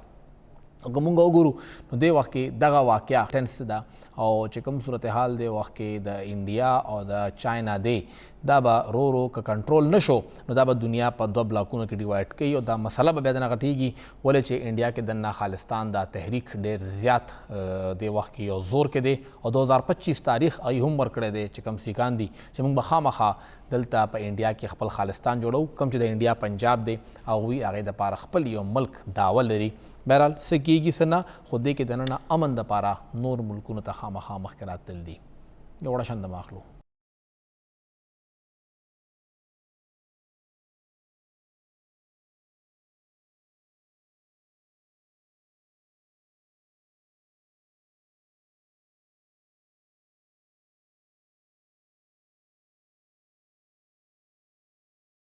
کومنګ وګورو نو د وخت کې دغه واقعیا ټنس ده او چې کوم صورتحال د وخت کې د انډیا او د چاینا دی دا به رو رو که کنټرول نشو نو دا به دنیا په 2 بلاکونو کې ډیوایډ کوي او دا مسله به بیا دنه غټیږي ولې چې انډیا کې دنه خالستان دا تحریک ډیر زیات د وخت کې یو زور کې دی او 2025 تاریخ ای هم ورکړی دی چې کم سیکان دي چې موږ به خامخا دلته په انډیا کې خپل خالستان جوړو کم چې د انډیا پنجاب دی هغوی هغې دپاره خپل یو ملک دعوه لري بهرحال څه کېږي څه نه خو دې کې دننه امن دپاره نور ملکونو ته خامخا مخکې راتلل دي یو وړه شنده ماخلو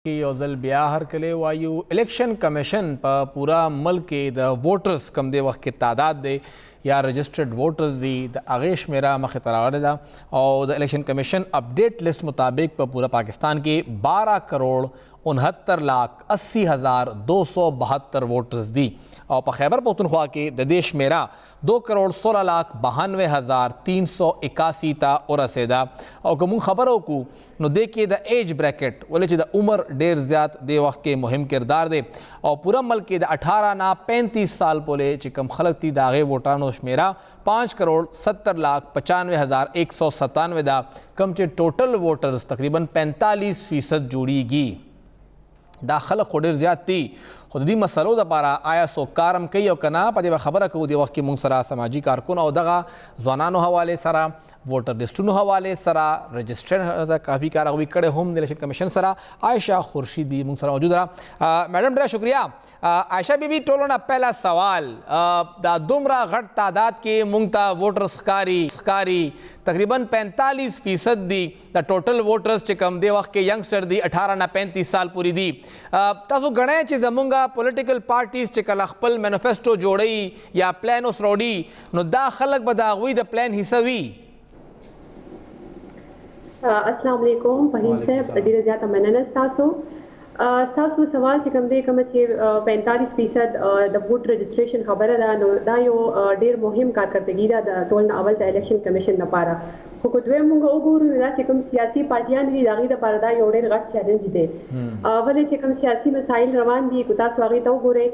یو ځل بیا هرکلی وایو الیکشن کمیشن په پورا ملک کې د ووټرز کم دی وخت کې تعداد دی یا رجسټرډ ووټرز دي د هغې شمیره مخې ته راغلې ده او د الیکشن کمیشن اپډیټ لیست مطابق په پورا پاکستان کې 12 کروڑ 69,80,272 ووټرز دي او په خیبر پختونخوا کې د دې شمیره 2 کروڑ 16,92,381 ته ورسېده او که مونږ خبره وکړو نو دې کې د ایج بریکټ ولې چې د عمر ډیر زیات دې وخت کې مهم کردار دی او پورا ملک کې د 18 نه 35 سال پورې چې کم خلک دي د هغې ووټرانو شمیره 5 کروڑ 70,95,197 ده کم چې ټوټل ووټرز تقریبا 45% جوړیږي دا خلک خو ډېر زیات دي خو د دې مسلو دپاره آیا څوک کار هم کوي او که نه په دې به خبره کوو دې وخت کې موږ سره سماجي کارکون او دغه ځوانانو حوالې سره ووټر لیسټونو حوالې سره رجسټر کافي کار هغوی کړی هم د الیکشن کمیشن سره عایشه خورشیدي موږ سره موجود ده میډم ډېره شکریه عایشه بیبي ټولو نه پهلا سوال دا دومره غټ تعداد کې موږ ته ووټرز ښکاري تقریبا 45% دي د ټوټل ووټرز چې کم دی وخت کې ینګسټر دي 18 نه 35 سال پورې دي تاسو ګڼئ چې زمونږ پولیټیکل پارټیز چې کله خپل مینیفیسټو جوړوي یا پلان اوس راوړي نو دا خلک به د هغوی د پلان حصه وي السلام علیکم فهیم صاحب ډیره زیاته مننه ستاسو سوال چې کوم دی کوم چې 45% د ووټ رجسټریشن خبره ده نو دا یو ډیر مهم کارکردګي ده د ټول نه اول د الیکشن کمیشن لپاره خو که دوی موږ وګورو دا چې کوم سیاسي پارټیان دي د هغې دپاره دا یو ډېر غټ چیلنج دی ولې چې کوم سیاسي مسایل روان دي که تاسو هغې ته وګورئ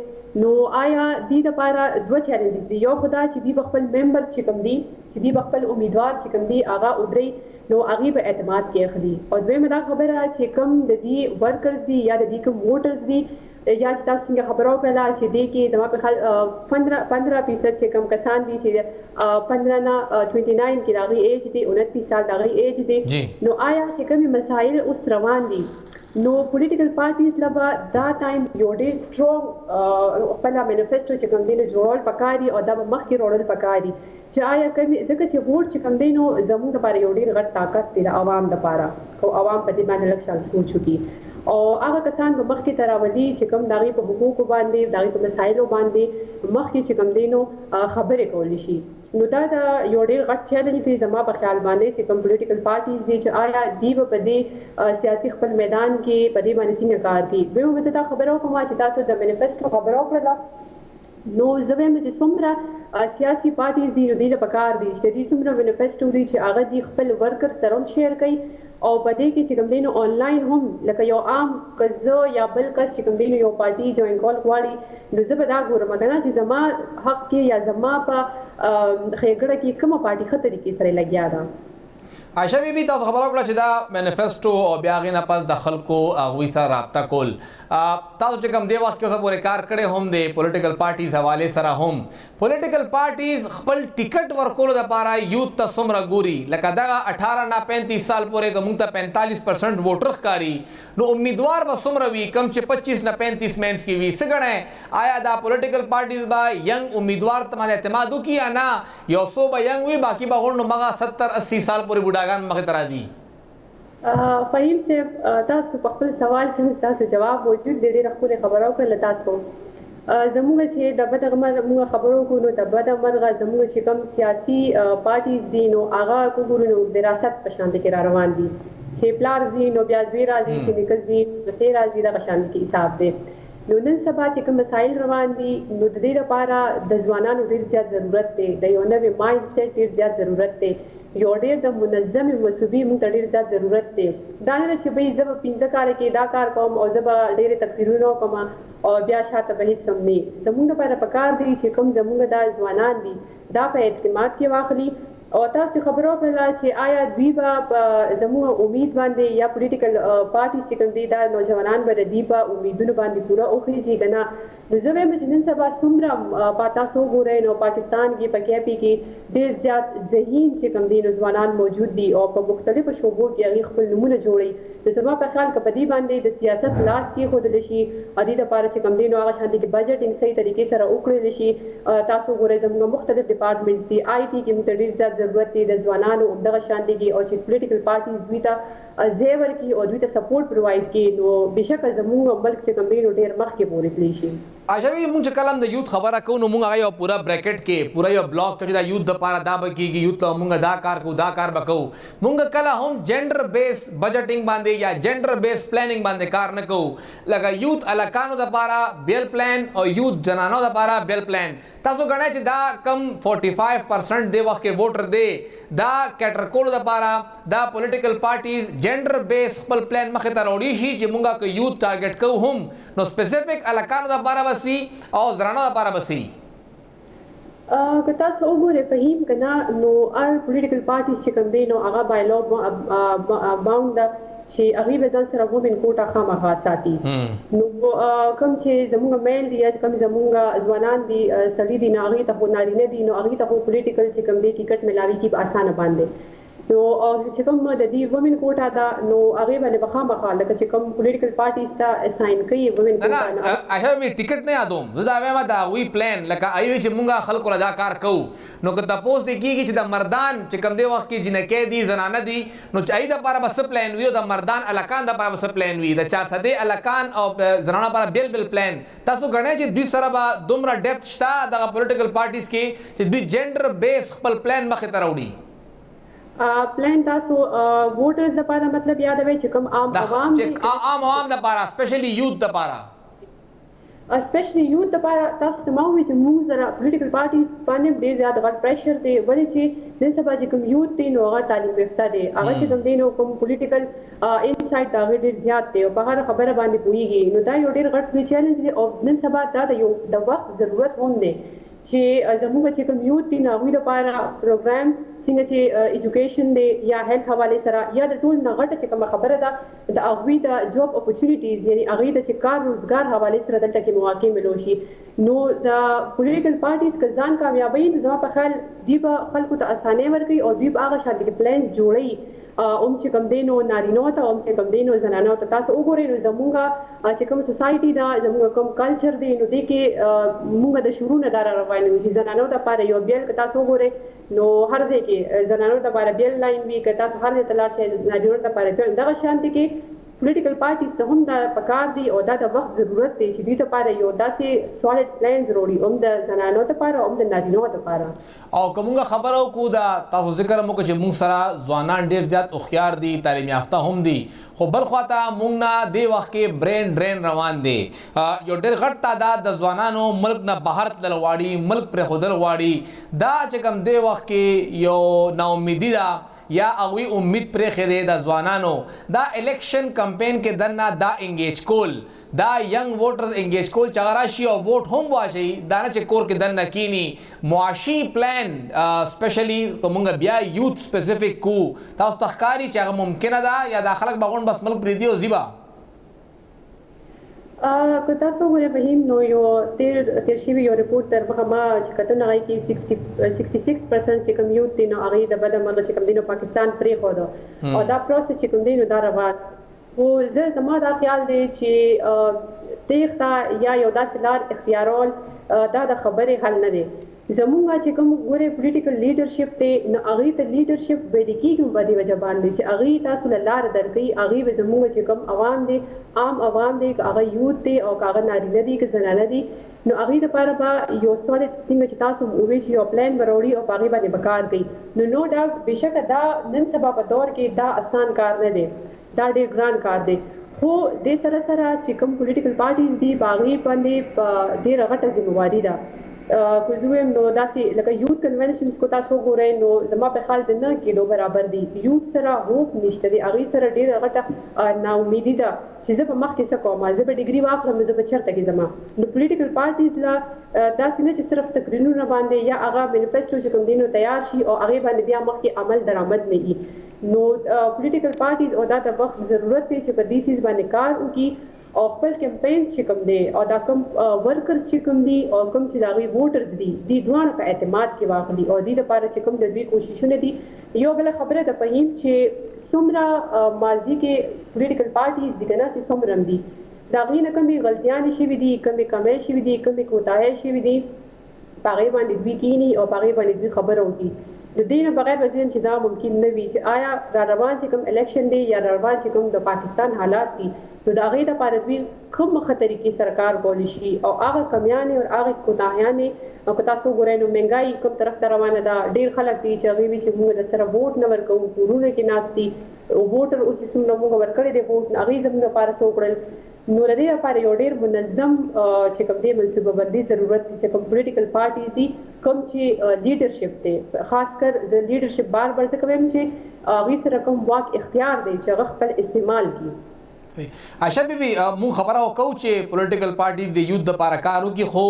نو آیا دې دپاره دوه چیلنجز دي یو خو دا چې دوی به خپل ممبر چې کوم دي چې دوی به خپل امیدوار چې کوم دي هغه ودرئ نو هغې به اعتماد کې اخلي او دویمه دا خبره چې کوم د دې ورکرز دي یا د دې کوم ووټرز دي یا چې تاسو څنګه خبره وکړله چې دې کې زما په خیال 15% چې کوم کسان دي چې 15 نه 29 کې د هغې ایج دی 29 سال د هغې ایج دی نو آیا چې کومې مسایل اوس روان دي نو پولیټیکل پارټیز لبا دا ټایم یو ډېر سټرونګ خپل مینیفیسټو چې کوم دی نو جوړول پکار دي او دا به مخکې راوړل پکار دي چې آیا کومې ځکه چې ووټ چې کوم دی نو زموږ دپاره یو ډېر غټ طاقت دی د عوام دپاره خو عوام په دې باندې لږ شان سوچ وکړي او هغه کسان به مخکې ته راولي چې کوم د هغې په حقوقو باندې د هغې په مسایلو باندې مخکې چې کوم دی نو خبرې کولی شي نو دا د یو ډېر غټ چیلنج دی زما په خیال باندې چې کوم پولیټیکل پارټیز دي چې آیا دوی به په دې سیاسي خپل میدان کې په دې باندې څنګه کار کوي دوی به دا خبره وکړم چې تاسو د مینیفیسټو خبره وکړله نو زه وایم چې څومره سیاسي پارټیز دي نو دوی له پکار دي چې دوی څومره مینیفیسټو دي چې هغه دوی خپل ورکر سره هم شیر کوي او په دې کې چې کوم دی نو آنلاین هم لکه یو عام که زه یا بل کس چې کوم دی نو یو پارټي جوین کول غواړي نو زه به دا ګورم که نه چې زما حق کې یا زما په ښېګړه کې کومه پارټي ښه طریقې سره لګیا ده عایشه بیبي تاسو خبره وکړه چې دا مینیفیسټو او بیا هغې نه پس د خلکو هغوی سره رابطه کول تاسو چې کوم دې وخت کې اوسه پورې کار کړی هم دی پولیټیکل پارټیز حوالې سره هم پولیټیکل پارټیز خپل ټیکټ ورکولو دپاره یوت ته څومره ګوري لکه دغه 18 نه 35 سال پورې که موږ ته 45% ووټر ښکاري نو امیدوار به څومره وي کم چې 25 نه 35 منځ کې وي څه ګڼئ آیا دا پولیټیکل پارټیز به ینګ امیدوار ته باندې اعتماد وکړي یا نه یو څو به ینګ وي باقي به غونډ مغه 70-80 سال پورې بوډاګان مخې ته راځي فهیم صاحب تاسو په خپل سوال کې تاسو جواب موجود دی ډېره ښکلې خبره وکړله تاسو زموږ چې د موږ خبرو کوو نو د بده مرغه زموږ چې کوم سیاسي پارټیز دي نو هغه وګورو نو وراثت په شان کې را روان دي چې پلار دي نو بیا زوی راځي چې نیکه دي پسې راځي دغه شان کې حساب دی نو نن سبا چې کوم مسایل روان دي نو د دې لپاره د ځوانانو ډېر زیات ضرورت دی د یو نوي مایند سیټ ډېر زیات ضرورت دی یو ډېر د منظمې مصوبې موږ ته ډېر زیات ضرورت دی دا نه چې بھئی زه به 15 کال کې دا کار کوم او زه به ډېرې تقریرونه وکړم او بیا شاته به هېڅ هم نه زموږ لپاره پکار دی چې کوم زموږ دا ځوانان دي دا په اعتماد کې واخلي او تاسو خبرو کړله چې آیا دوی به زموږ امید باندې یا پولیټیکل پارټي چې کوم دي دا نوجوانان به د دوی په امیدونو باندې پوره وخېږي که نه نو زه وایم چې نن سبا څومره تاسو وګورئ نو پاکستان کې په KP کې ډېر زیات ذهین چې کوم دي نوجوانان موجود دي او په مختلفو شعبو کې هغوی خپل نومونه جوړوي نو زما په خیال که په دې باندې د سیاست لاس کېښودلی شي او دې دپاره چې کوم دي نو هغه شانتې کې بجټینګ صحیح طریقې سره وکړلی شي تاسو وګورئ زموږ مختلف ډپارټمنټس دي IT کې موږ ته ډېر زیات ضرورت دی د ځوانانو همدغه شانتې کې او چې پولیټیکل پارټیز دوی ته ځای ورکړي او دوی ته سپورټ پرووایډ کړي نو بېشکه زموږ ملک چې کوم دی نو ډېر مخکې پورې تللی شي عجبي مونږ چې کله هم د یوت خبره کوو نو مونږ هغه یو پوره بریکټ کې پوره یو بلاک چې دا یوت دپاره دا به کېږي یوت ته مونږ دا کار کوو دا کار به کوو مونږ کله هم جنډر بیس بجټینګ باندې یا جنډر بیس پلانینګ باندې کار نه کوو لکه یوت الکانو دپاره بیل پلان او یوت جنانو دپاره بیل پلان تاسو ګڼئ چې دا کم 45% دی وخت کې ووټر دی دا کیټر کولو دپاره دا پولیټیکل پارټیز جنډر بیس خپل پلان مخې ته راوړي شي چې مونږ که یوت ټارګټ کوو هم نو سپیسیفک الکانو دپاره بسي او زنانو دپاره بسي که تاسو وګورئ فهیم که نه نو هر پولیټیکل پارټیز چې کوم دی نو هغه بایلو باونډ ده چې هغوی به ځان سره وومن کوټه خامخا ساتي نو کوم چې زموږ میل دي یا کوم زموږ ځوانان دي سړي دي نو هغوی ته خو نارینه دي نو هغوی ته خو پولیټیکل چې کوم دی ټیکټ میلاوي کي په اسانه باندې نو چې کوم د دې وومن کوټه ده نو هغې باندې به خامخا لکه چې کوم پولیټیکل پارټیز ته اساین کوي وومن کوټه نه مې ټیکټ نه یادوم زه دا وایم د هغوی پلان لکه ایوي چې مونږ خلکو له دا کار کوو نو که تپوس دې کېږي چې د مردان چې کوم دی وخت کې جنکۍ دي زنانه دي نو چې هغوی دپاره به څه پلان وي او د مردان الکان دپاره به څه پلان وي د 400 الکان او زنانو لپاره بیل بیل پلان تاسو ګڼئ چې دوی سره به دومره ډیپت شته دغه پولیټیکل پارټیز کې چې دوی جنډر بیس خپل پلان مخې ته راوړي پلان تاسو ووټرز دپاره مطلب یادوي چې کوم عام عوام دي عام عوام دپاره سپیشلی یوت دپاره سپیشلی یوت دپاره تاسو ته ما ووایي چې موږ سره پولیټیکل پارټیز باندې ډېر زیات غټ پریشر دی ولې چې نن سبا چې کوم یوت دی نو هغه تعلیم یافته دی هغه چې کوم دی نو کوم پولیټیکل انسایټ د هغې ډېر زیات دی او په هره خبره باندې پوهېږي نو دا یو ډېر غټ چیلنج دی او نن سبا دا د یو د وخت ضرورت هم دی چې زموږ چې کوم یوت دي نو هغوی دپاره پروګرام څنګه چې ایجوکیشن دی یا هیلث حوالې سره یا د ټول نه غټه چې کومه خبره ده د هغوی د جاب اپورچونیټیز یعنی هغوی د چې کار روزګار حوالې سره دلته کې مواقع ملو شي نو د پولیټیکل پارټیز که ځان کامیابوي نو زما په خیال دوی به خلکو ته اسانۍ ورکوي او دوی به هغه شانتې کې پلان جوړوي چې کوم دی نو نارینو ته چې کوم دی نو زنانو ته تاسو وګورئ نو زموږ چې کوم سوسایټي ده زموږ کوم کلچر دی نو دې کې موږ د شروع نه دا روان یو چې زنانو دپاره یو بیل که تاسو وګورئ نو هر ځای کې زنانو دپاره بیل لاین وي که تاسو هر ځای ته لاړ شئ نارینو دپاره بیل دغه شانتې کې پولیټیکل پارټیز ته هم دا پکار دي او دا د وخت ضرورت دی چې دوی دپاره یو داسې سالډ پلانز راوړي هم د زنانو دپاره هم د نارینو دپاره او که مونږ خبره وکړو دا تاسو ذکر هم وکړو چې مونږ سره ځوانان ډېر زیات هوښیار دي تعلیم یافته هم دي خو بل خواته مونږ نه دې وخت کې برین ډرین روان دی یو ډېر غټ تعداد د ځوانانو ملک نه بهر تلل غواړي ملک پرېښودل غواړي دا چې کوم دې وخت کې یو ناامیدي ده یا هغوی امید پرېښې دی د ځوانانو دا الیکشن کمپین کې دننه دا انګیج کول دا ینګ ووټرز انګیج کول چې هغه راشي او ووټ هم واچوي دا نه چې کور کې دننه کینی معاشي پلان سپیشلی که مونږ بیا یوت سپیسیفک کو تاسو ته ښکاري چې هغه ممکنه ده یا دا خلک به غونډ بس ملک پرېږدي او ځي به که تاسو وګورئ فهیم نو یو تیر شوي یو رپورټ تر مخه ما چې کتل هغې کې 66% چې کوم یوت دی نو هغې د بده مرغه چې کوم دی نو پاکستان پرېښوده او دا پروسس چې کوم دی نو دا روان خو زما دا خیال دی چې تېښته یا یو داسې لار اختیارول دا د خبرې حل نه دی زموږ چې کوم ګورئ پولیټیکل لیډرشپ دی نو هغوی ته لیډرشپ ویلې کېږي په دې وجه باندې چې هغوی تاسو له لاره درکوي هغوی به زموږ چې کوم عوام دی عام عوام دی که هغه یوت دی او که هغه نارینه دی که زنانه دی نو هغوی دپاره به یو سالډ څنګه چې تاسو ووایئ چې یو پلان به راوړي او په هغې باندې به کار کوي نو ډاوټ بېشکه دا نن سبا په دور کې دا اسان کار نه دی دا ډېر ګران کار دی خو د سره سره چې کوم پولیټیکل پارټیز دي باغی باندې ډېر غټه ذمہواری ده کو زویم نو داسې لکه یوث کنونشنز کو تاسو ګورئ نو زما په خیال د نه کېدو برابر دي یوث سره هوپ نشته دی هغې سره ډېره غټه ناامیدي ده چې زه به مخکې څه کوم زه به ډګري واخلم نو زه به چېرته کې ځم نو پولیټیکل پارټیز لا داسې نه چې صرف تقریرونه باندې یا هغه مینیفیسټو چې کوم دی نو تیار شي او هغې باندې بیا مخکې عمل درآمد نه وي نو پولیټیکل پارټیز او دا د وخت ضرورت دی چې په دې څیز باندې کار وکړي او خپل کمپین چې کوم دی او دا کوم ورکرز چې کوم دي او کوم چې د هغوی ووټرز دي دوی دواړه په اعتماد کې واخلي او دې لپاره چې کوم د دوی کوششونه دي یو بله خبره ده فهیم چې څومره ماضي کې پولیټیکل پارټیز دي که نه چې څومره دي د هغوی نه کومې غلطیانې شوي دي کومې کمی شوي دي کومې کوتاهۍ شوي دي په هغې باندې دوی کینی او په هغې باندې دوی خبره وکړي د دې نه بغیر به چې دا ممکن نه وي چې آیا را روان چې کوم الیکشن دی یا را روان چې کوم د پاکستان حالات دي نو د هغې دپاره دوی کوم مخه طریقې سره کار کولی شي او هغه کمیانې او هغې کوتاهیانې او که تاسو وګورئ نو مهنګایي کوم طرف ته روانه ده ډېر خلک دي چې هغوی وي چې موږ د سره ووټ نه ورکوو کورونه کې ناست دي ووټر اوس چې څومره موږ ورکړی دی ووټ هغوی زموږ لپاره څه وکړل نو د دې لپاره یو ډېر منظم چې کوم دی منصوبه بندي ضرورت دی چې کوم پولیټیکل پارټیز دي کوم چې لیډرشپ دی خاص کر د لیډرشپ بار ځکه وایم چې هغوی سره کوم واک اختیار دی چې هغه خپل استعمال کړي عائشہ بیبي مون خبره وکړو چې پولیټیکل پارټیز د یوث لپاره کار وکړي خو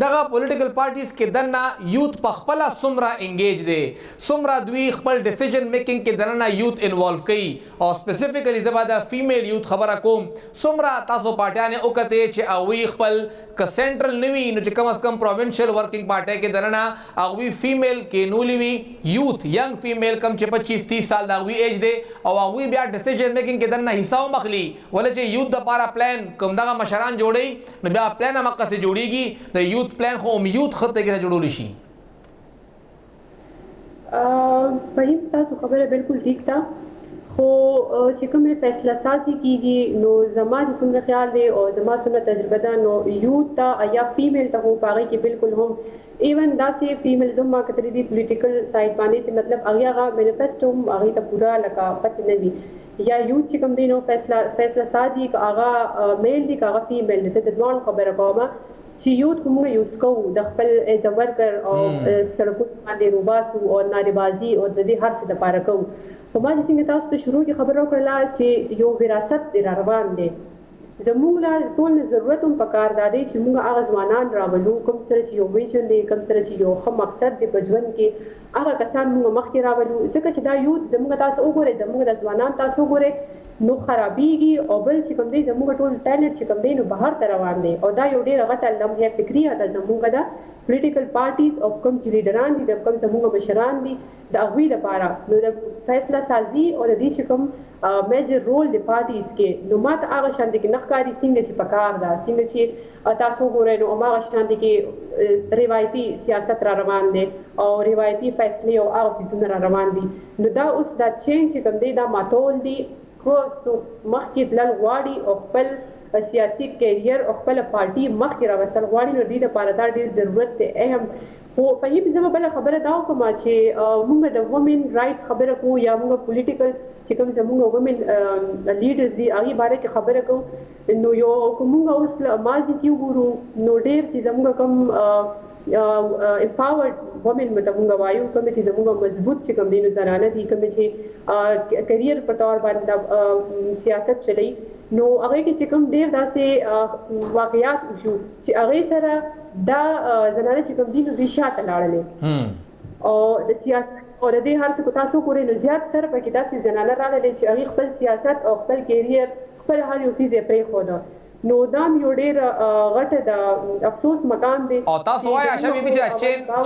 دغه پولیټیکل پارټیز کې دننه یوث په خپله څومره انګیج دی څومره دوی خپل ډیسیژن میکینګ کې دننه یوث انوالو کوي او سپیسیفیکلی زه به د فیمیل یوث خبره کوم څومره تاسو پارټیانې وکتې چې هغوی خپل که سینټرل نه وي نو چې کم از کم پروونشل ورکینګ پارټۍ کې دننه هغوی فیمیل کینولي وي یوث ینګ فیمیل کم چې 25-30 سال د هغوی ایج دی او هغوی بیا ډیسیژن میکینګ کې دننه حصه هم اخلي ولې چې یوث دپاره پلان کوم دغه مشران جوړوي نو بیا پلان هم هغسې جوړېږي د یوث پلان خو هم یوث ښه طریقې سره جوړولی شي فهیم تاسو خبره بالکل ٹھیک ده خو چې کومې فیصله سازي کیږي نو زما چې څومره خیال دی او زما څومره تجربه ده نو یوث ته یا فیمیل ته هو په هغې کې بالکل هم ایون داسې فیمیلز هم ما کتلي دي پولیټیکل سایډ باندې چې مطلب هغې هغه مینیفیسټو هم هغې ته پوره لکه پته نه وي یا یوث چې کوم دی نو فیصله سازي که هغه میل دی که هغه فیمیل دی زه د دواړو خبره کومه چې یوث خو موږ یوز کوو د خپل ایز ا ورکر او سړکونو باندې روباسو او نارې او د دې هر څه دپاره کوو خو ما چې څنګه تاسو ته شروع کې خبره وکړله چې یو وراثت دی را روان دی زموږ لا ټول نه ضرورت هم پکار دا دی چې موږ هغه ځوانان راولو کوم سره چې یو ویژن دی کوم سره چې یو ښه مقصد دی په ژوند کې هغه کسان موږ مخکې راولو ځکه چې دا یوث زموږ تاسو وګورئ زموږ د ځوانان تاسو وګورئ نو خرابېږي او بل چې کوم دی زموږ ټول ټیلنټ چې کوم دی نو بهر ته روان دی او دا یو ډېره غټه لمحه فکریه ده زموږ ده پولیټیکل پارټیز او کوم چې لیډران دي د کوم زموږ مشران دي د هغوی لپاره نو د فیصله سازي او د دې چې کوم میجر رول د پارټیز کې نو ما ته هغه شانتې کې نه ښکاري څنګه چې پکار ده څنګه چې تاسو وګورئ نو هماغه شانتې کې روایتي سیاست را روان دی او روایتي فیصلې او هغه څیزونه را روان دي نو دا اوس دا چینج چې کوم دی دا ماتول دي خو مخکې تلل غواړي او خپل سیاسي کیریر او خپل پارټي مخکې راوستل غواړي نو دې دپاره دا ډېر ضرورت دی اهم خو فهیم زه به بله خبره دا وکړم چې موږ د وومن رایټ خبره کوو یا موږ پولیټیکل چې کوم زموږ وومن لیډرز دي هغې باره کې خبره کوو نو یو که موږ اوس ماضي کې وګورو نو ډېر چې زموږ کوم امپاورډ وومن به ته موږ وایو کومې چې زموږ مضبوط چې کوم دي نو زنانه دي کومې چې کرییر په طور باندې سیاست چلی نو هغې کې چې کوم ډېر داسې واقعات وشو چې هغې سره دا زنانه چې کوم دي نو دوی شاته لاړلې او د سیاست او د دې هر څه که تاسو وګورئ نو زیات تر پکې داسې زنانه راغلې چې هغې خپل سیاست او خپل کیریر خپل هر یو څیز یې پرېښوده نو دا هم یو ډېر غټه د افسوس مقام دی او تاسو وایئ عائشہ بیبي چې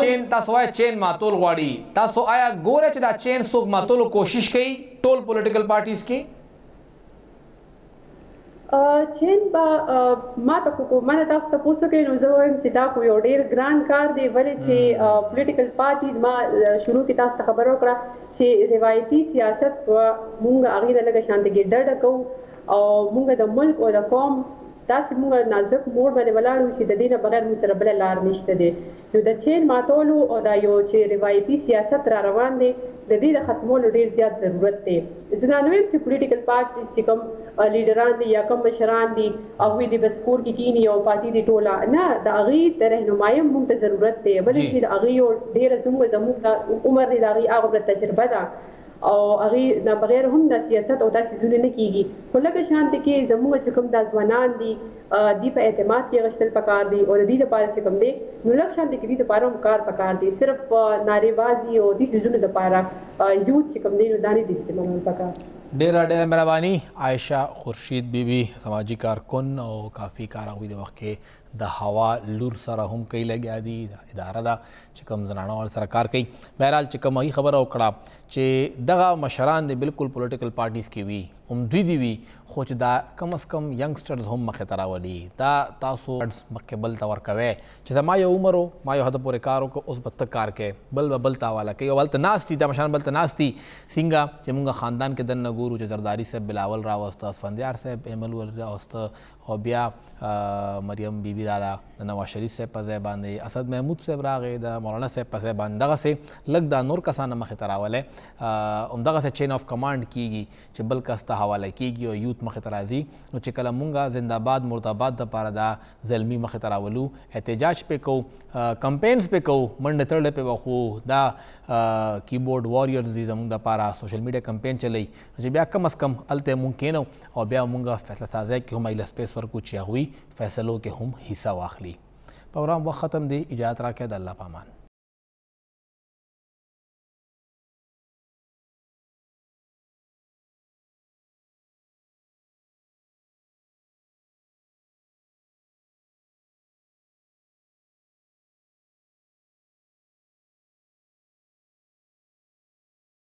چین تاسو وایئ چین ماتول غواړي تاسو آیا ګوره چې دا چین څوک ماتولو کوشش کوي ټول پولیټیکل پارټیز کې چین به ما ته خو ما تاسو ته پوښتنه کوي نو زه وایم چې دا خو یو ډېر ګران کار دی ولې چې پولیټیکل پارټیز ما شروع کې تاسو ته خبره وکړه چې روایتي سیاست موږ هغې نه لږه شانتې کې ډډه کوو او موږ د ملک او د قوم داسې موږ نازک موډ باندې ولاړ یو چې د دې نه بغیر موږ سره بله لار نشته دی. نو د چین ماتولو او دا یو چې روایتي سیاست را روان دی د دې د ختمولو ډېر زیات ضرورت دی. زه دا نه وایم چې پولیټیکل پارټي چې کوم لیډران دي یا کوم مشران دي هغوی دې بس کور کې کښېني او پارټي دې ټوله نه، د هغې د رهنمایي موږ ته ضرورت دی. بلې چې د هغې یو ډېره زموږ عمر دی د هغې هغه تجربه ده او هغې نه بغیر هم د سیاست او دا څیزونه نه کېږي. خو لکه شانتې کې زموږ چې کوم دا ځوانان دي دی په اعتماد کې اخیستل پکار دی او د دې لپاره چې کوم دی نو لږ شانتې کې دې لپاره هم کار پکار دی. صرف نارې بازي او دې څیزونو لپاره یوث چې کوم دی نو دا نه دي استعمالول پکار. ډېره مهرباني عایشه خورشید بیبي سماجی کارکن او کافي کار هغوی د وخت کې د هوا لور سره هم کوي لګیا دي اداره ده چې کوم زنانه ول سره کار کوي. بهرحال چې کوم هغې خبره وکړه چې دغه مشران دي بالکل پولیټیکل پارټیز کې وي هم دوی دي وي خو چې دا کم از کم ینګسټرز هم مخې ته راولي دا تاسو مخکې بل ته ورکوئ چې زما یو عمر و ما یو حده پورې کار وکړو اوس به ته کار کوې بل به بل ته حواله کوي او هلته ناست دي دا مشران بل ته ناست دي. څنګه چې مونږ خاندان کې دننه ګورو چې زرداري صاحب بلاول راوسته، اسفندیار صاحب ایمل ول راوسته او بیا مریم بیبي راله د نواز شریف صاحب په ځای باندې اسد محمود صاحب راغی د مولانا صاحب په ځای باندې دغسې لږ دا نور کسان مخې ته راولی همدغسې چین آف کمانډ کیږي چې بل کس ته حواله کیږي او یوت مخې ته راځي. نو چې کله مونږ زنده‌باد مرده‌باد دپاره دا زلمي مخې ته راولو احتجاج پې کوو کمپینز پې کوو منډې تړلې پې وخو دا کیبورډ واریر دي زمونږ دپاره سوشل میډیا کمپین چلی چې بیا کم از کم هلته مونږ کینو او بیا مونږ فیصله سازی کې هم ایله سپیس ورکو چې هغوی فیصلو کې هم حصه واخلي. پروګرام وخت ختم دی، اجازت راکړئ، د الله په امان.